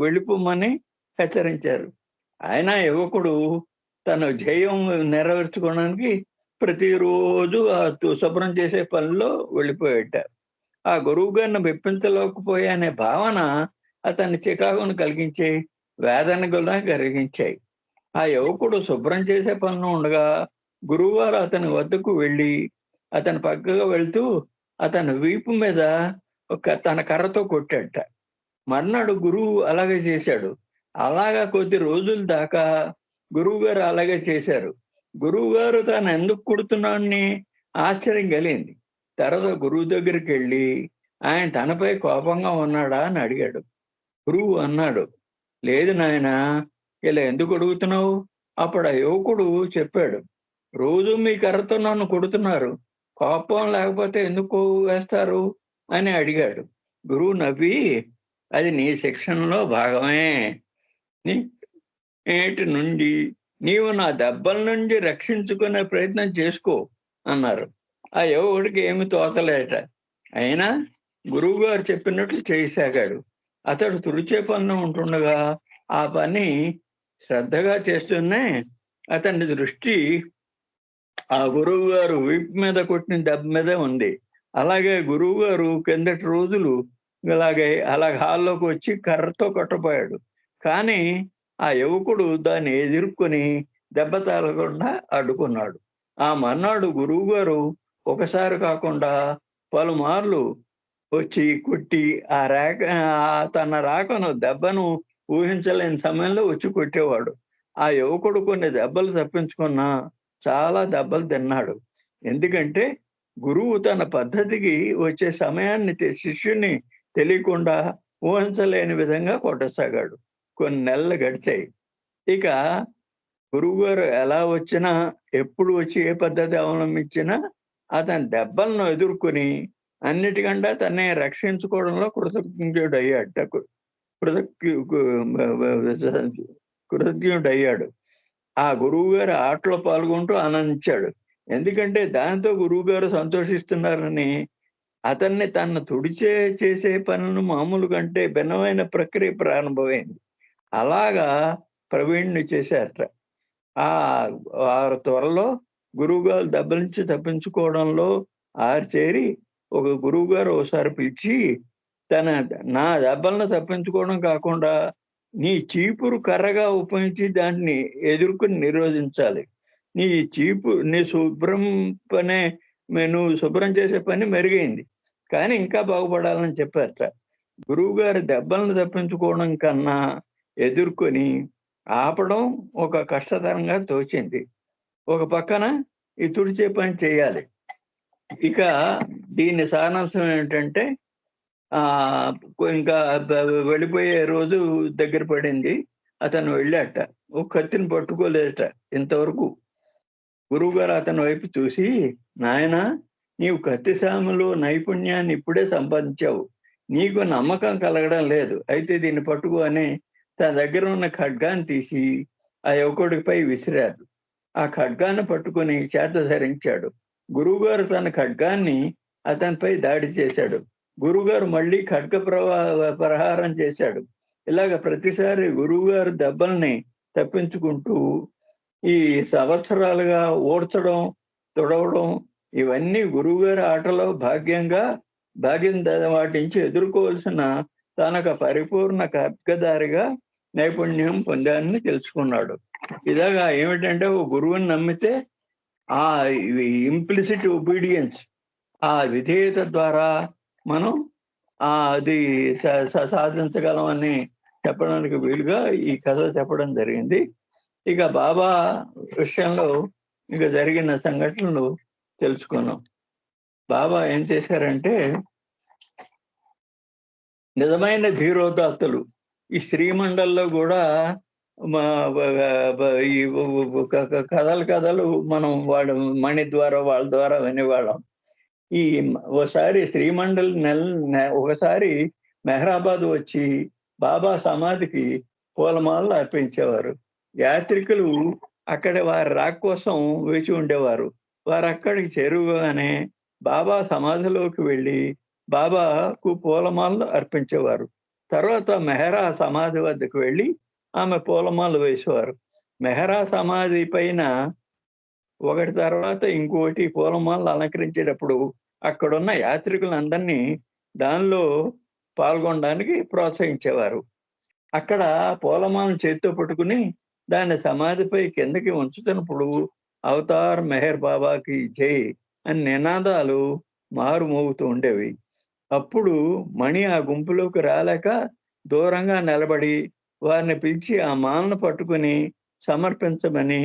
వెళ్ళిపోమని హెచ్చరించారు. ఆయన యువకుడు తన ధ్యేయం నెరవేర్చుకోవడానికి ప్రతిరోజు ఆ శుభ్రం చేసే పనిలో వెళ్ళిపోయాట. ఆ గురువు గారిని మెప్పించలేకపోయా అనే భావన అతని చికాకును కలిగించే వేదన కూడా కలిగించాయి. ఆ యువకుడు శుభ్రం చేసే పనులు ఉండగా గురువుగారు అతని వద్దకు వెళ్ళి అతని పక్కగా వెళ్తూ అతని వీపు మీద తన కర్రతో కొట్టాట. మర్నాడు గురువు అలాగే చేశాడు. అలాగా కొద్ది రోజుల దాకా గురువు గారు అలాగే చేశారు. గురువు గారు తాను ఎందుకు కొడుతున్నాడని ఆశ్చర్యం కలిగింది. తర్వాత గురువు దగ్గరికి వెళ్ళి ఆయన తనపై కోపంగా ఉన్నాడా అని అడిగాడు. గురువు అన్నాడు, లేదు నాయన, ఇలా ఎందుకు అడుగుతున్నావు? అప్పుడు ఆ యువకుడు చెప్పాడు, రోజు మీ కర్రతో నన్ను కొడుతున్నారు, కోపం లేకపోతే ఎందుకు వేస్తారు అని అడిగాడు. గురువు నవ్వి, అది నీ శిక్షణలో భాగమే, నేటి నుండి నీవు నా దెబ్బల నుండి రక్షించుకునే ప్రయత్నం చేసుకో అన్నారు. ఆ యువకుడికి ఏమి తోచలేట. అయినా గురువు గారు చెప్పినట్లు చేయసాగాడు. అతడు తుడిచే పన్ను ఉంటుండగా ఆ పని శ్రద్ధగా చేస్తూనే అతని దృష్టి ఆ గురువు గారు వీపు మీద కొట్టిన దెబ్బ మీదే ఉంది. అలాగే గురువు గారు కిందటి రోజులు అలాగే హాల్లోకి వచ్చి కర్రతో కొట్టబోయాడు. కానీ ఆ యువకుడు దాన్ని ఎదుర్కొని దెబ్బ తగలకుండా అడ్డుకున్నాడు. ఆ మర్నాడు గురువు గారు ఒకసారి కాకుండా పలుమార్లు వచ్చి కొట్టి తన రాకను దెబ్బను ఊహించలేని సమయంలో వచ్చి కొట్టేవాడు. ఆ యువకుడు కొన్ని దెబ్బలు తప్పించుకున్నా చాలా దెబ్బలు తిన్నాడు. ఎందుకంటే గురువు తన పద్ధతికి వచ్చే సమయాన్ని శిష్యుని తెలియకుండా ఊహించలేని విధంగా కొట్టసాగాడు. కొన్ని నెలలు గడిచాయి. ఇక గురువు గారు ఎలా వచ్చినా, ఎప్పుడు వచ్చి ఏ పద్ధతి అవలంబించినా అతని దెబ్బలను ఎదుర్కొని అన్నిటికంటే తన్నే రక్షించుకోవడంలో కృతజ్ఞుడయ్యాడు. ఆ గురువు గారు ఆటలో పాల్గొంటూ ఆనందించాడు. ఎందుకంటే దాంతో గురువు గారు సంతోషిస్తున్నారని అతన్ని తన చేసే పనులను మామూలు కంటే భిన్నమైన ప్రక్రియ ప్రారంభమైంది. అలాగా ప్రవీణ్ణి చేశారట. వారు త్వరలో గురువు గారు దెబ్బ నుంచి తప్పించుకోవడంలో చేరి ఒక గురువు గారు ఒకసారి పిలిచి, నా దెబ్బలను తప్పించుకోవడం కాకుండా నీ చీపురు కర్రగా ఉపయోగించి దాన్ని ఎదుర్కొని నిరోధించాలి, నీ శుభ్రం పనే నువ్వు శుభ్రం చేసే పని మెరుగైంది, కానీ ఇంకా బాగుపడాలని చెప్పారట. గురువు గారి దెబ్బలను తప్పించుకోవడం కన్నా ఎదుర్కొని ఆపడం ఒక కష్టతరంగా తోచింది. ఒక పక్కన ఈ తుడిచే పని చేయాలి. ఇక దీని సారాంశం ఏంటంటే ఇంకా వెళ్ళిపోయే రోజు దగ్గర పడింది. అతను వెళ్ళాట, ఒక కత్తిని పట్టుకోలేదట ఇంతవరకు. గురువు గారు అతని వైపు చూసి, నాయనా, నీవు కత్తి సాములో నైపుణ్యాన్ని ఇప్పుడే సంపాదించావు, నీకు నమ్మకం కలగడం లేదు, అయితే దీన్ని పట్టుకో అని తన దగ్గర ఉన్న ఖడ్గాన్ని తీసి ఆ యువకుడిపై విసిరాడు. ఆ ఖడ్గాన్ని పట్టుకుని చేత ధరించాడు. గురువుగారు తన ఖడ్గాన్ని అతనిపై దాడి చేశాడు. గురువుగారు మళ్ళీ ఖడ్గ ప్రహారం చేశాడు. ఇలాగ ప్రతిసారి గురువుగారు దెబ్బల్ని తప్పించుకుంటూ ఈ సంవత్సరాలుగా ఓడ్చడం, తుడవడం ఇవన్నీ గురువుగారి ఆటలో భాగ్యం వాటి నుంచి ఎదుర్కోవాల్సిన తనకు పరిపూర్ణ ఖడ్గదారిగా నైపుణ్యం పొందాలని తెలుసుకున్నాడు. ఇలాగా ఏమిటంటే, ఓ గురువుని నమ్మితే ఆ ఇంప్లిసిట్ ఒబీడియన్స్, ఆ విధేయత ద్వారా మనం అది సాధించగలం అని చెప్పడానికి వీలుగా ఈ కథ చెప్పడం జరిగింది. ఇక బాబా విషయంలో ఇక జరిగిన సంఘటనలు తెలుసుకున్నాం. బాబా ఏం చేశారంటే, నిజమైన ధీరోదాత్తులు ఈ శ్రీమండల్లో కూడా ఈ కథలు మనం మణి ద్వారా వాళ్ళ ద్వారా వినేవాళ్ళం. ఈ ఒకసారి శ్రీమండల్ ఒకసారి మెహరాబాద్ వచ్చి బాబా సమాధికి పూలమాలలు అర్పించేవారు. యాత్రికులు అక్కడ వారి రాక కోసం వేచి ఉండేవారు. వారు అక్కడికి చేరువగానే బాబా సమాధిలోకి వెళ్ళి బాబాకు పూలమాలలు అర్పించేవారు. తర్వాత మెహరా సమాధి వద్దకు వెళ్ళి ఆమె పూలమాలలు వేసేవారు. మెహరా సమాధి పైన ఒకటి తర్వాత ఇంకోటి పూలమాలలు అలంకరించేటప్పుడు అక్కడున్న యాత్రికులందరినీ దానిలో పాల్గొనడానికి ప్రోత్సహించేవారు. అక్కడ పూలమాలను చేతితో పట్టుకుని దాన్ని సమాధిపై కిందకి ఉంచుతున్నప్పుడు అవతార్ మెహర్ బాబాకి జై అని నినాదాలు మారుమోగుతూ ఉండేవి. అప్పుడు మణి ఆ గుంపులోకి రాలేక దూరంగా నిలబడి వారిని పిలిచి ఆ మాలను పట్టుకుని సమర్పించమని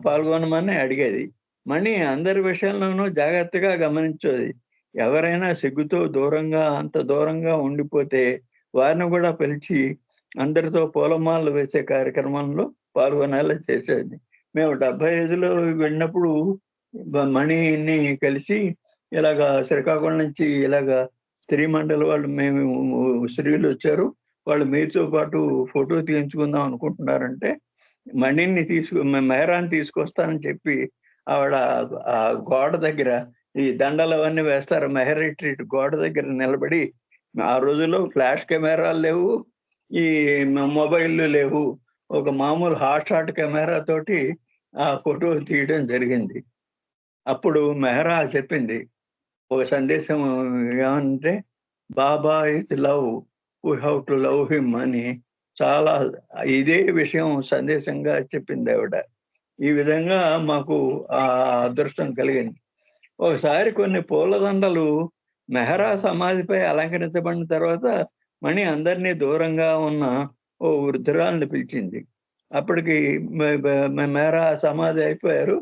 పాల్గొనమని అడిగేది. మణి అందరి విషయంలోనూ జాగ్రత్తగా గమనించేది. ఎవరైనా సిగ్గుతో అంత దూరంగా ఉండిపోతే వారిని కూడా పిలిచి అందరితో పూలమాలలు వేసే కార్యక్రమంలో పాల్గొనేలా చేసేది. మేము 75లో వెళ్ళినప్పుడు మణిని కలిసి ఇలాగా శ్రీకాకుళం నుంచి ఇలాగా స్త్రీ మండలి వాళ్ళు, మేము స్త్రీలు వచ్చారు, వాళ్ళు మీతో పాటు ఫోటో తీయించుకుందాం అనుకుంటున్నారంటే మణిని మెహరాన్ని తీసుకొస్తానని చెప్పి ఆవిడ ఆ గోడ దగ్గర ఈ దండలు అవన్నీ వేస్తారు, మెహర్ రిట్రీట్ గోడ దగ్గర నిలబడి, ఆ రోజుల్లో ఫ్లాష్ కెమెరాలు లేవు, ఈ మొబైల్లు లేవు, ఒక మామూలు హాట్ కెమెరా తోటి ఆ ఫోటో తీయడం జరిగింది. అప్పుడు మెహరా చెప్పింది ఒక సందేశం, ఏమంటే Baba is love, we have to love him అని చాలా ఇదే విషయం సందేశంగా చెప్పింది ఆవిడ. ఈ విధంగా మాకు ఆ అదృష్టం కలిగింది. ఒకసారి కొన్ని పూలదండలు మెహరా సమాధిపై అలంకరించబడిన తర్వాత మణి అందరినీ దూరంగా ఉన్న ఓ వృద్ధురాలను పిలిచింది. అప్పటికి మెహరా సమాధి అయిపోయారు.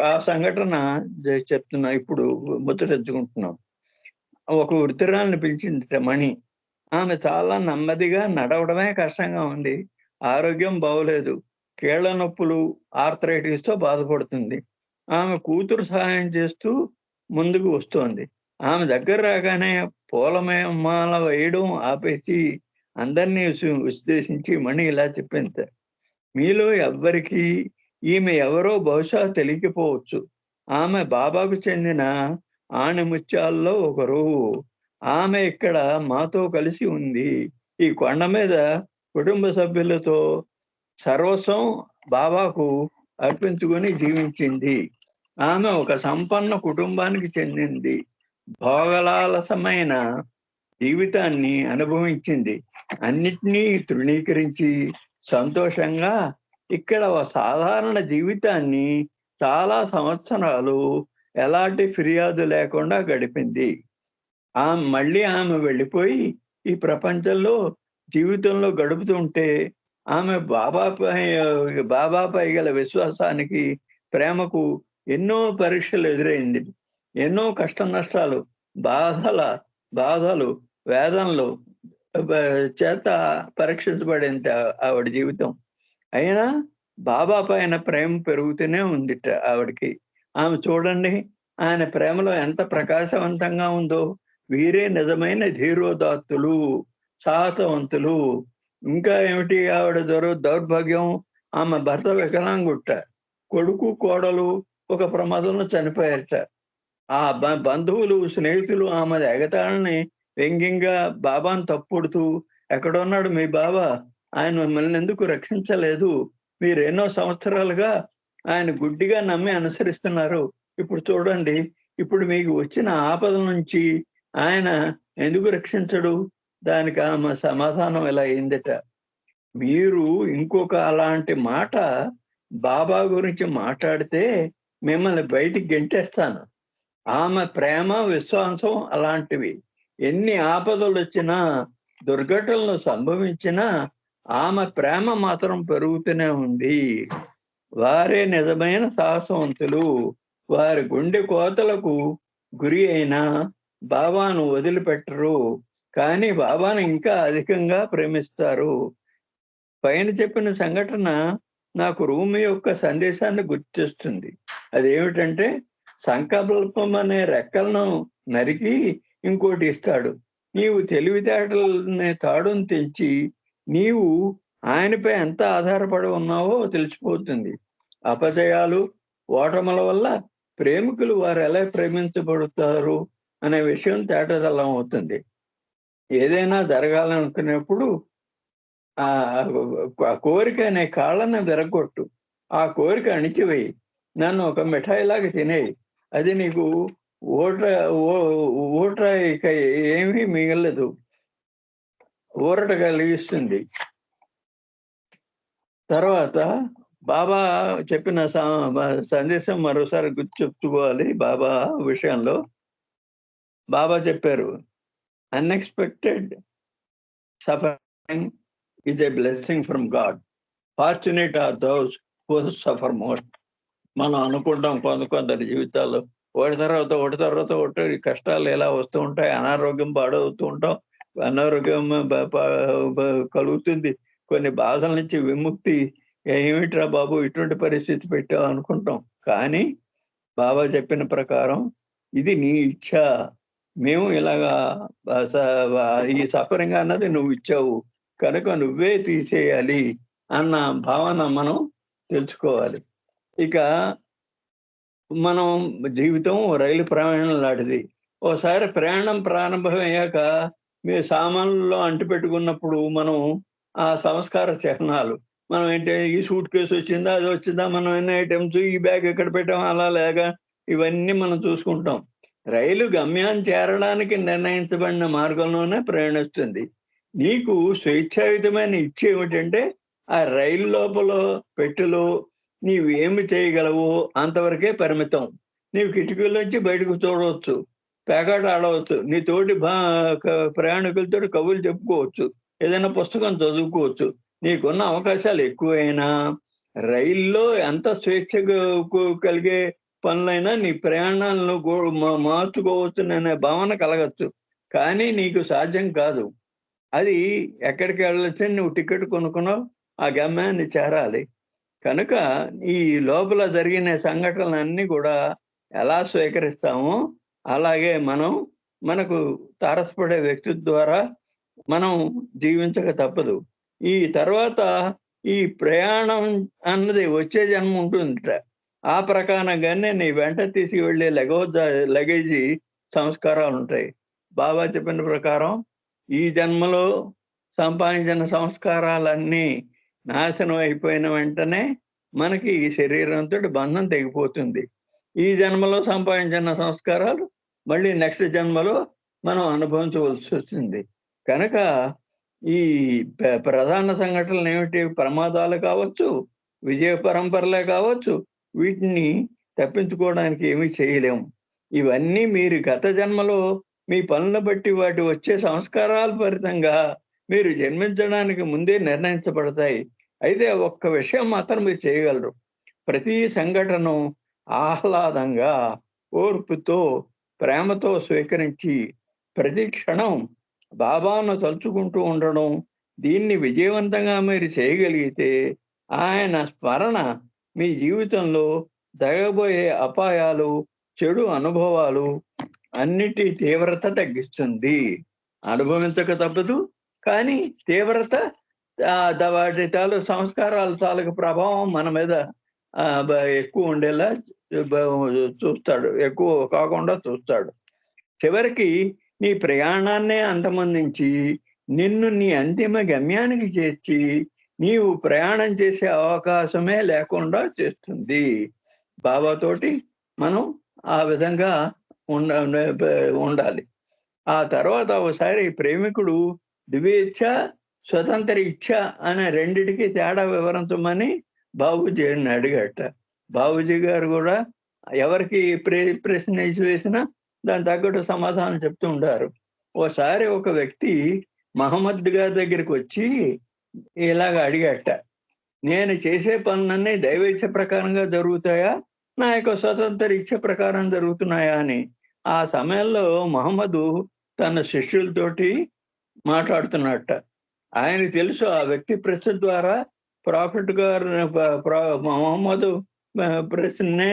ఆ సంఘటన చెప్తున్నా, ఇప్పుడు ముచ్చరించుకుంటున్నాం. ఒక వృద్ధురాలను పిలిచింది మణి. ఆమె చాలా నెమ్మదిగా, నడవడమే కష్టంగా ఉంది, ఆరోగ్యం బాగోలేదు, కీళ్ల నొప్పులు, ఆర్థరైటిస్తో బాధపడుతుంది. ఆమె కూతురు సహాయం చేస్తూ ముందుకు వస్తోంది. ఆమె దగ్గర రాగానే పూలమాల వేయడం ఆపేసి అందరినీ ఉద్దేశించి మణి ఇలా చెప్పింది, మీలో ఎవ్వరికి ఈమె ఎవరో బహుశా తెలియకపోవచ్చు. ఆమె బాబాకు చెందిన ఆణిముత్యాల్లో ఒకరు. ఆమె ఇక్కడ మాతో కలిసి ఉంది. ఈ కొండ మీద కుటుంబ సభ్యులతో సర్వస్వం బాబాకు అర్పించుకొని జీవించింది. ఆమె ఒక సంపన్న కుటుంబానికి చెందింది. భోగలాలసమైన జీవితాన్ని అనుభవించింది. అన్నిటినీ తృణీకరించి సంతోషంగా ఇక్కడ సాధారణ జీవితాన్ని చాలా సంవత్సరాలు ఎలాంటి ఫిర్యాదు లేకుండా గడిపింది. మళ్ళీ ఆమె వెళ్ళిపోయి ఈ ప్రపంచంలో జీవితంలో గడుపుతుంటే ఆమె బాబాపై గల విశ్వాసానికి, ప్రేమకు ఎన్నో పరీక్షలు ఎదురైంది. ఎన్నో కష్ట నష్టాలు, బాధలు, వేదనలు చేత పరీక్షించబడింది ఆవిడ జీవితం. అయినా బాబా పైన ప్రేమ పెరుగుతూనే ఉంది ఆవిడకి. ఆమె చూడండి, ఆయన ప్రేమలో ఎంత ప్రకాశవంతంగా ఉందో. వీరే నిజమైన ధీరోదాత్తులు, సాహసవంతులు. ఇంకా ఏమిటి, ఆవిడ దౌర్భాగ్యం, ఆమె భర్త వికలాంగుట్ట, కొడుకు కోడలు ఒక ప్రమాదంలో చనిపోయారట. ఆ బంధువులు, స్నేహితులు ఆమె ఎగతాళని వ్యంగ్యంగా బాబాను తప్పుడుతూ, ఎక్కడున్నాడు మీ బాబా, ఆయన మిమ్మల్ని ఎందుకు రక్షించలేదు, మీరు ఎన్నో సంవత్సరాలుగా ఆయన గుడ్డిగా నమ్మి అనుసరిస్తున్నారు, ఇప్పుడు చూడండి, ఇప్పుడు మీకు వచ్చిన ఆపద నుంచి ఆయన ఎందుకు రక్షించడు? దానికి ఆమె సమాధానం ఇలా అయిందట, మీరు ఇంకొక అలాంటి మాట బాబా గురించి మాట్లాడితే మిమ్మల్ని బయటికి గెంటేస్తాను. ఆమె ప్రేమ, విశ్వాసం అలాంటివి. ఎన్ని ఆపదలు వచ్చినా, దుర్ఘటనలు సంభవించినా ఆమె ప్రేమ మాత్రం పెరుగుతూనే ఉంది. వారే నిజమైన సాహసవంతులు. వారి గుండె కోతలకు గురి అయినా బాబాను వదిలిపెట్టరు, కానీ బాబాను ఇంకా అధికంగా ప్రేమిస్తారు. పైన చెప్పిన సంఘటన నాకు రూమి యొక్క సందేశాన్ని గుర్తిస్తుంది. అదేమిటంటే, సంకల్పం అనే రెక్కలను నరికి ఇంకోటి ఇస్తాడు. నీవు తెలివితేటలని తాడును తెంచి నీవు ఆయనపై ఎంత ఆధారపడి ఉన్నావో తెలిసిపోతుంది. అపజయాలు, ఓటముల వల్ల ప్రేమికులు వారు ఎలా ప్రేమించబడుతారు అనే విషయం తేటతెల్లం అవుతుంది. ఏదైనా జరగాలనుకునేప్పుడు ఆ కోరిక అనే కాళ్ళను విరగొట్టు, ఆ కోరిక అణిచివేయి, నన్ను ఒక మిఠాయిలాగా తినేయి, అది నీకు ఊట ఇక ఏమీ మిగలదు, ఊరట కలిగిస్తుంది. తర్వాత బాబా చెప్పిన సందేశం మరోసారి గుర్తు చెప్పుకోవాలి. బాబా విషయంలో బాబా చెప్పారు, unexpected suffering is a blessing from God. Fortunate are those who suffer most. మనం అనుకుంటాం కొందరి జీవితాల్లో ఒకటి తర్వాత ఒకటి కష్టాలు ఎలా వస్తూ ఉంటాయి, అనారోగ్యం పాడవుతూ ఉంటాం, అనారోగ్యం కలుగుతుంది, కొన్ని బాధల నుంచి విముక్తి, ఏమిట్రా బాబు ఇటువంటి పరిస్థితి పెట్టావు అనుకుంటాం. కానీ బాబా చెప్పిన ప్రకారం ఇది నీ ఇచ్ఛ, మేము ఇలాగా ఈ సఫరింగ్ అన్నది నువ్వు ఇచ్చావు కనుక నువ్వే తీసేయాలి అన్న భావన మనం తెలుసుకోవాలి. ఇక మనం జీవితం రైలు ప్రయాణం లాంటిది. ఓసారి ప్రయాణం ప్రారంభమయ్యాక మీ సామాన్లలో అంటిపెట్టుకున్నప్పుడు మనం ఆ సంస్కార చిహ్నాలు, మనం ఏంటి, ఈ సూట్ కేసు వచ్చిందా, అది వచ్చిందా, మనం ఎన్ని ఐటమ్స్, ఈ బ్యాగ్ ఎక్కడ పెట్టాం, అలా లేక ఇవన్నీ మనం చూసుకుంటాం. రైలు గమ్యాన్ని చేరడానికి నిర్ణయించబడిన మార్గంలోనే ప్రయాణిస్తుంది. నీకు స్వేచ్ఛాయుతమైన ఇచ్చ ఏమిటంటే, ఆ రైలు లోపల పెట్టెలో నీవు ఏమి చేయగలవో అంతవరకే పరిమితం. నీవు కిటికీలోంచి బయటకు చూడవచ్చు, పేకాట ఆడవచ్చు, నీ తోటి ప్రయాణికులతో కబుర్లు చెప్పుకోవచ్చు, ఏదైనా పుస్తకం చదువుకోవచ్చు. నీకున్న అవకాశాలు ఎక్కువైనా రైల్లో ఎంత స్వేచ్ఛ కలిగే పనులైనా నీ ప్రయాణాలను మార్చుకోవచ్చు అనే భావన కలగచ్చు, కానీ నీకు సాధ్యం కాదు. అది ఎక్కడికి వెళ్ళొచ్చు, నువ్వు టికెట్ కొనుక్కున్నావు, ఆ గమ్యాన్ని చేరాలి. కనుక ఈ లోపల జరిగిన సంఘటనలన్నీ కూడా ఎలా స్వీకరిస్తామో అలాగే మనకు తారసపడే వ్యక్తి ద్వారా మనం జీవించక తప్పదు. ఈ తర్వాత ఈ ప్రయాణం అన్నది వచ్చే జన్మ ఉంటుందిట. ఆ ప్రకారంగానే నీ వెంట తీసుకువెళ్ళే లగేజీ సంస్కారాలు ఉంటాయి. బాబా చెప్పిన ప్రకారం ఈ జన్మలో సంపాదించిన సంస్కారాలన్నీ నాశనం అయిపోయిన వెంటనే మనకి ఈ శరీరంతో బంధం తెగిపోతుంది. ఈ జన్మలో సంపాదించిన సంస్కారాలు మళ్ళీ నెక్స్ట్ జన్మలో మనం అనుభవించవలసి వస్తుంది. కనుక ఈ ప్రధాన సంఘటనలు ఏమిటి, ప్రమాదాలు కావచ్చు, విజయ పరంపరలే కావచ్చు, వీటిని తప్పించుకోవడానికి ఏమీ చేయలేము. ఇవన్నీ మీరు గత జన్మలో మీ పనులను బట్టి వాటి వచ్చే సంస్కారాల ఫలితంగా మీరు జన్మించడానికి ముందే నిర్ణయించబడతాయి. అయితే ఒక్క విషయం మాత్రం మీరు చేయగలరు. ప్రతి సంఘటన ఆహ్లాదంగా, ఓర్పుతో, ప్రేమతో స్వీకరించి ప్రతి క్షణం బాబాను తలుచుకుంటూ ఉండడం. దీన్ని విజయవంతంగా మీరు చేయగలిగితే ఆయన స్మరణ మీ జీవితంలో జరగబోయే అపాయాలు, చెడు అనుభవాలు అన్నిటి తీవ్రత తగ్గిస్తుంది. అనుభవించక తప్పదు, కానీ తీవ్రత వాటి సంస్కారాల తాలూకు ప్రభావం మన మీద ఎక్కువ ఉండేలా చూస్తాడు, ఎక్కువ కాకుండా చూస్తాడు. చివరికి నీ ప్రయాణాన్నే అంతమొందించి నిన్ను నీ అంతిమ గమ్యానికి చేర్చి నీవు ప్రయాణం చేసే అవకాశమే లేకుండా చేస్తుంది. బాబాతోటి మనం ఆ విధంగా ఉండాలి. ఆ తర్వాత ఒకసారి ప్రేమికుడు దివ్యేచ్ఛ, స్వతంత్ర ఇచ్ఛ అనే రెండిటికి తేడా వివరించమని బాబూజీని అడిగట. బాబూజీ గారు కూడా ఎవరికి ప్రశ్న వేసినా దాని తగ్గట్టు సమాధానం చెప్తూ ఉంటారు. ఓసారి ఒక వ్యక్తి మహమ్మద్ గారి దగ్గరికి వచ్చి ఇలాగ అడిగట, నేను చేసే పనులన్నీ దైవేచ్ఛ ప్రకారంగా జరుగుతాయా, నా యొక్క స్వతంత్ర ఇచ్ఛ ప్రకారం జరుగుతున్నాయా అని. ఆ సమయంలో మహమ్మదు తన శిష్యులతోటి మాట్లాడుతున్నట్ట. ఆయనకు తెలుసు ఆ వ్యక్తి ప్రశ్న ద్వారా ప్రాఫిట్ గారు మహమ్మదు ప్రశ్నే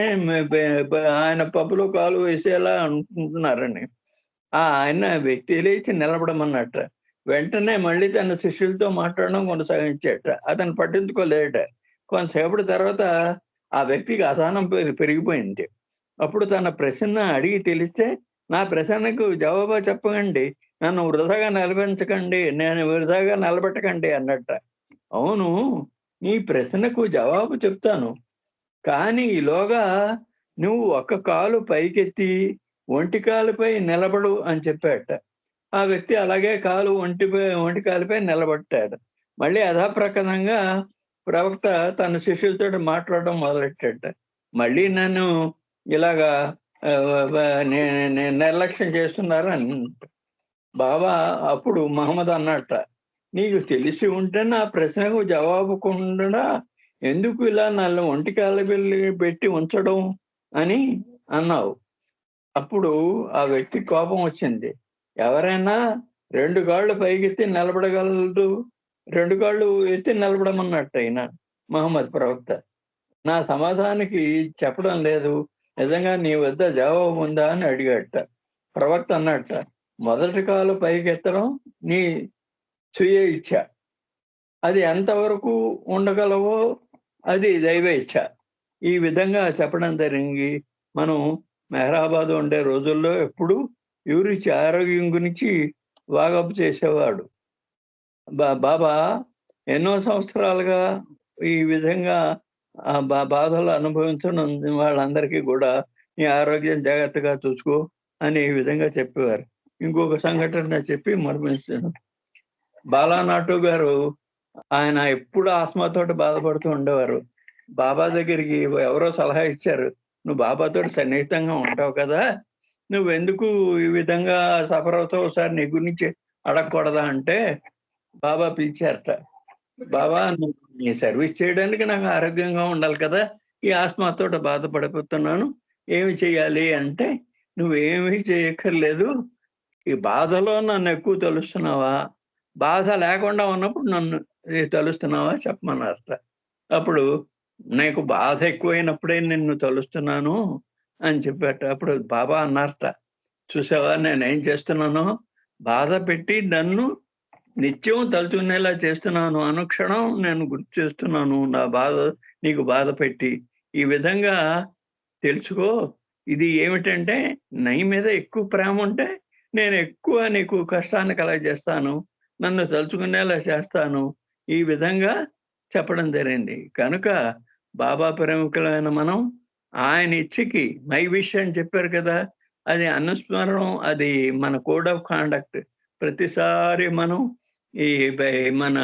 ఆయన పప్పులో కాలు వేసేలా అనుకుంటున్నారని. ఆయన వ్యక్తి లేచి నిలబడమన్నట్ట. వెంటనే మళ్ళీ తన శిష్యులతో మాట్లాడడం కొనసాగించేట. అతను పట్టించుకోలేట. కొంతసేపటి తర్వాత ఆ వ్యక్తికి అసహనం పెరిగిపోయింది. అప్పుడు తన ప్రశ్న అడిగి తెలిస్తే, నా ప్రశ్నకు జవాబు చెప్పకండి, నన్ను వృధాగా నిలబెంచకండి, నేను వృధాగా నిలబెట్టకండి అన్నట్ట. అవును, నీ ప్రశ్నకు జవాబు చెప్తాను, కానీ ఈలోగా నువ్వు ఒక్క కాలు పైకెత్తి ఒంటి కాలుపై నిలబడు అని చెప్పాట. ఆ వ్యక్తి అలాగే కాలు ఒంటి కాలుపై నిలబట్టాడు. మళ్ళీ యథాప్రకారంగా ప్రవక్త తన శిష్యులతో మాట్లాడడం మొదలెట్టాట. మళ్ళీ నన్ను ఇలాగా నిర్లక్ష్యం చేస్తున్నారు అని. బాబా అప్పుడు మహమ్మద్ అన్నట్ట, నీకు తెలిసి ఉంటే నా ప్రశ్నకు జవాబుకుండా ఎందుకు ఇలా నన్ను ఒంటి కాళ్ళ పెట్టి ఉంచడం అని అన్నావు. అప్పుడు ఆ వ్యక్తి కోపం వచ్చింది. ఎవరైనా 2 కాళ్ళు పైకెత్తి నిలబడగలరు, 2 కాళ్ళు ఎత్తి నిలబడమన్నట్టు అయినా మహమ్మద్ ప్రవక్త. నా సమాధానానికి చెప్పడం లేదు, నిజంగా నీ వద్ద జవాబు ఉందా అని అడిగట. ప్రవక్త అన్నట్ట, మొదటి కాలు పైకెత్తడం నీ స్వీయ ఇచ్ఛ, అది ఎంతవరకు ఉండగలవో అది దైవ ఇచ్ఛ. ఈ విధంగా చెప్పడం జరిగింది. మనం మెహరాబాద్ ఉండే రోజుల్లో ఎప్పుడు యూరిచి ఆరోగ్యం గురించి వాగపు చేసేవాడు. బాబా ఎన్నో సంవత్సరాలుగా ఈ విధంగా బాధలు అనుభవించడం వాళ్ళందరికీ కూడా నీ ఆరోగ్యం జాగ్రత్తగా చూసుకో అని ఈ విధంగా చెప్పేవారు. ఇంకొక సంఘటన చెప్పి మర్మిస్తాను. బాలానాటు గారు ఆయన ఎప్పుడు ఆస్మాతోటి బాధపడుతూ ఉండేవారు. బాబా దగ్గరికి ఎవరో సలహా ఇచ్చారు, నువ్వు బాబాతోటి సన్నిహితంగా ఉంటావు కదా, నువ్వెందుకు ఈ విధంగా సఫర్ అవుతావు, ఒకసారి నీ గురించి అడగకూడదా అంటే బాబా పిలిచారట. బాబా, నీ సర్వీస్ చేయడానికి నాకు ఆరోగ్యంగా ఉండాలి కదా, ఈ ఆస్మాతోటి బాధపడిపోతున్నాను, ఏమి చేయాలి అంటే, నువ్వేమీ చేయక్కర్లేదు, ఈ బాధలో నన్ను ఎక్కువ తలుస్తున్నావా, బాధ లేకుండా ఉన్నప్పుడు నన్ను తలుస్తున్నావా చెప్పమన్నారట. అప్పుడు నీకు బాధ ఎక్కువైనప్పుడే నిన్ను తలుస్తున్నాను అని చెప్పాట. అప్పుడు బాబా అన్నారట, చూసావా నేనేం చేస్తున్నానో, బాధ పెట్టి నన్ను నిత్యం తలుచుకునేలా చేస్తున్నాను, అనుక్షణం నేను గుర్తు చేస్తున్నాను నా బాధ, నీకు బాధ పెట్టి. ఈ విధంగా తెలుసుకో, ఇది ఏమిటంటే నీ మీద ఎక్కువ ప్రేమ ఉంటే నేను ఎక్కువ నీకు కష్టాన్ని కలగజేస్తాను, నన్ను తలుచుకునేలా చేస్తాను, ఈ విధంగా చెప్పడం జరిగింది. కనుక బాబా ప్రేమికులైన మనం ఆయన ఇచ్చకి మై విష్ అని చెప్పారు కదా, అది అనుస్మరణం, అది మన కోడ్ ఆఫ్ కాండక్ట్. ప్రతిసారి మనం ఈ మన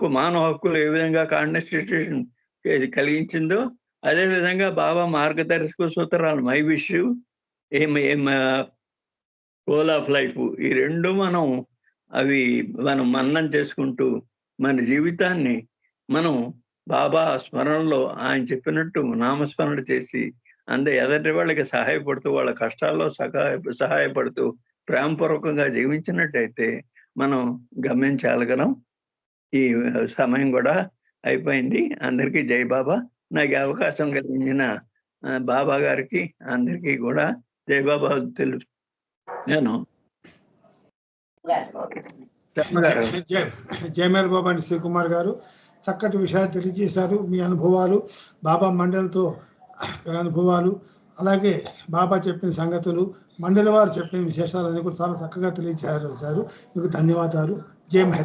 మానవ హక్కులు ఏ విధంగా కాన్స్టిట్యూషన్ కలిగించిందో అదే విధంగా బాబా మార్గదర్శక సూత్రాలు my wish goal of life ఈ రెండు మనం మన్నం చేసుకుంటూ మన జీవితాన్ని మనం బాబా స్మరణలో ఆయన చెప్పినట్టు నామస్మరణ చేసి ఎదటి వాళ్ళకి సహాయపడుతూ వాళ్ళ కష్టాల్లో సహాయపడుతూ ప్రేమపూర్వకంగా జీవించినట్టయితే మనం గమనించగలం. ఈ సమయం కూడా అయిపోయింది. అందరికీ జై బాబా. నాకు అవకాశం కలిగించిన బాబా గారికి అందరికీ కూడా జై బాబా తెలుసు. నేను జై మేర్ బాబా అండి. శ్రీకుమార్ గారు చక్కటి విషయాలు తెలియజేశారు. మీ అనుభవాలు, బాబా మండలితో అనుభవాలు, అలాగే బాబా చెప్పిన సంగతులు, మండలి వారు చెప్పిన విశేషాలన్నీ కూడా చాలా చక్కగా తెలియజేశారు. మీకు ధన్యవాదాలు. జై మెహర్.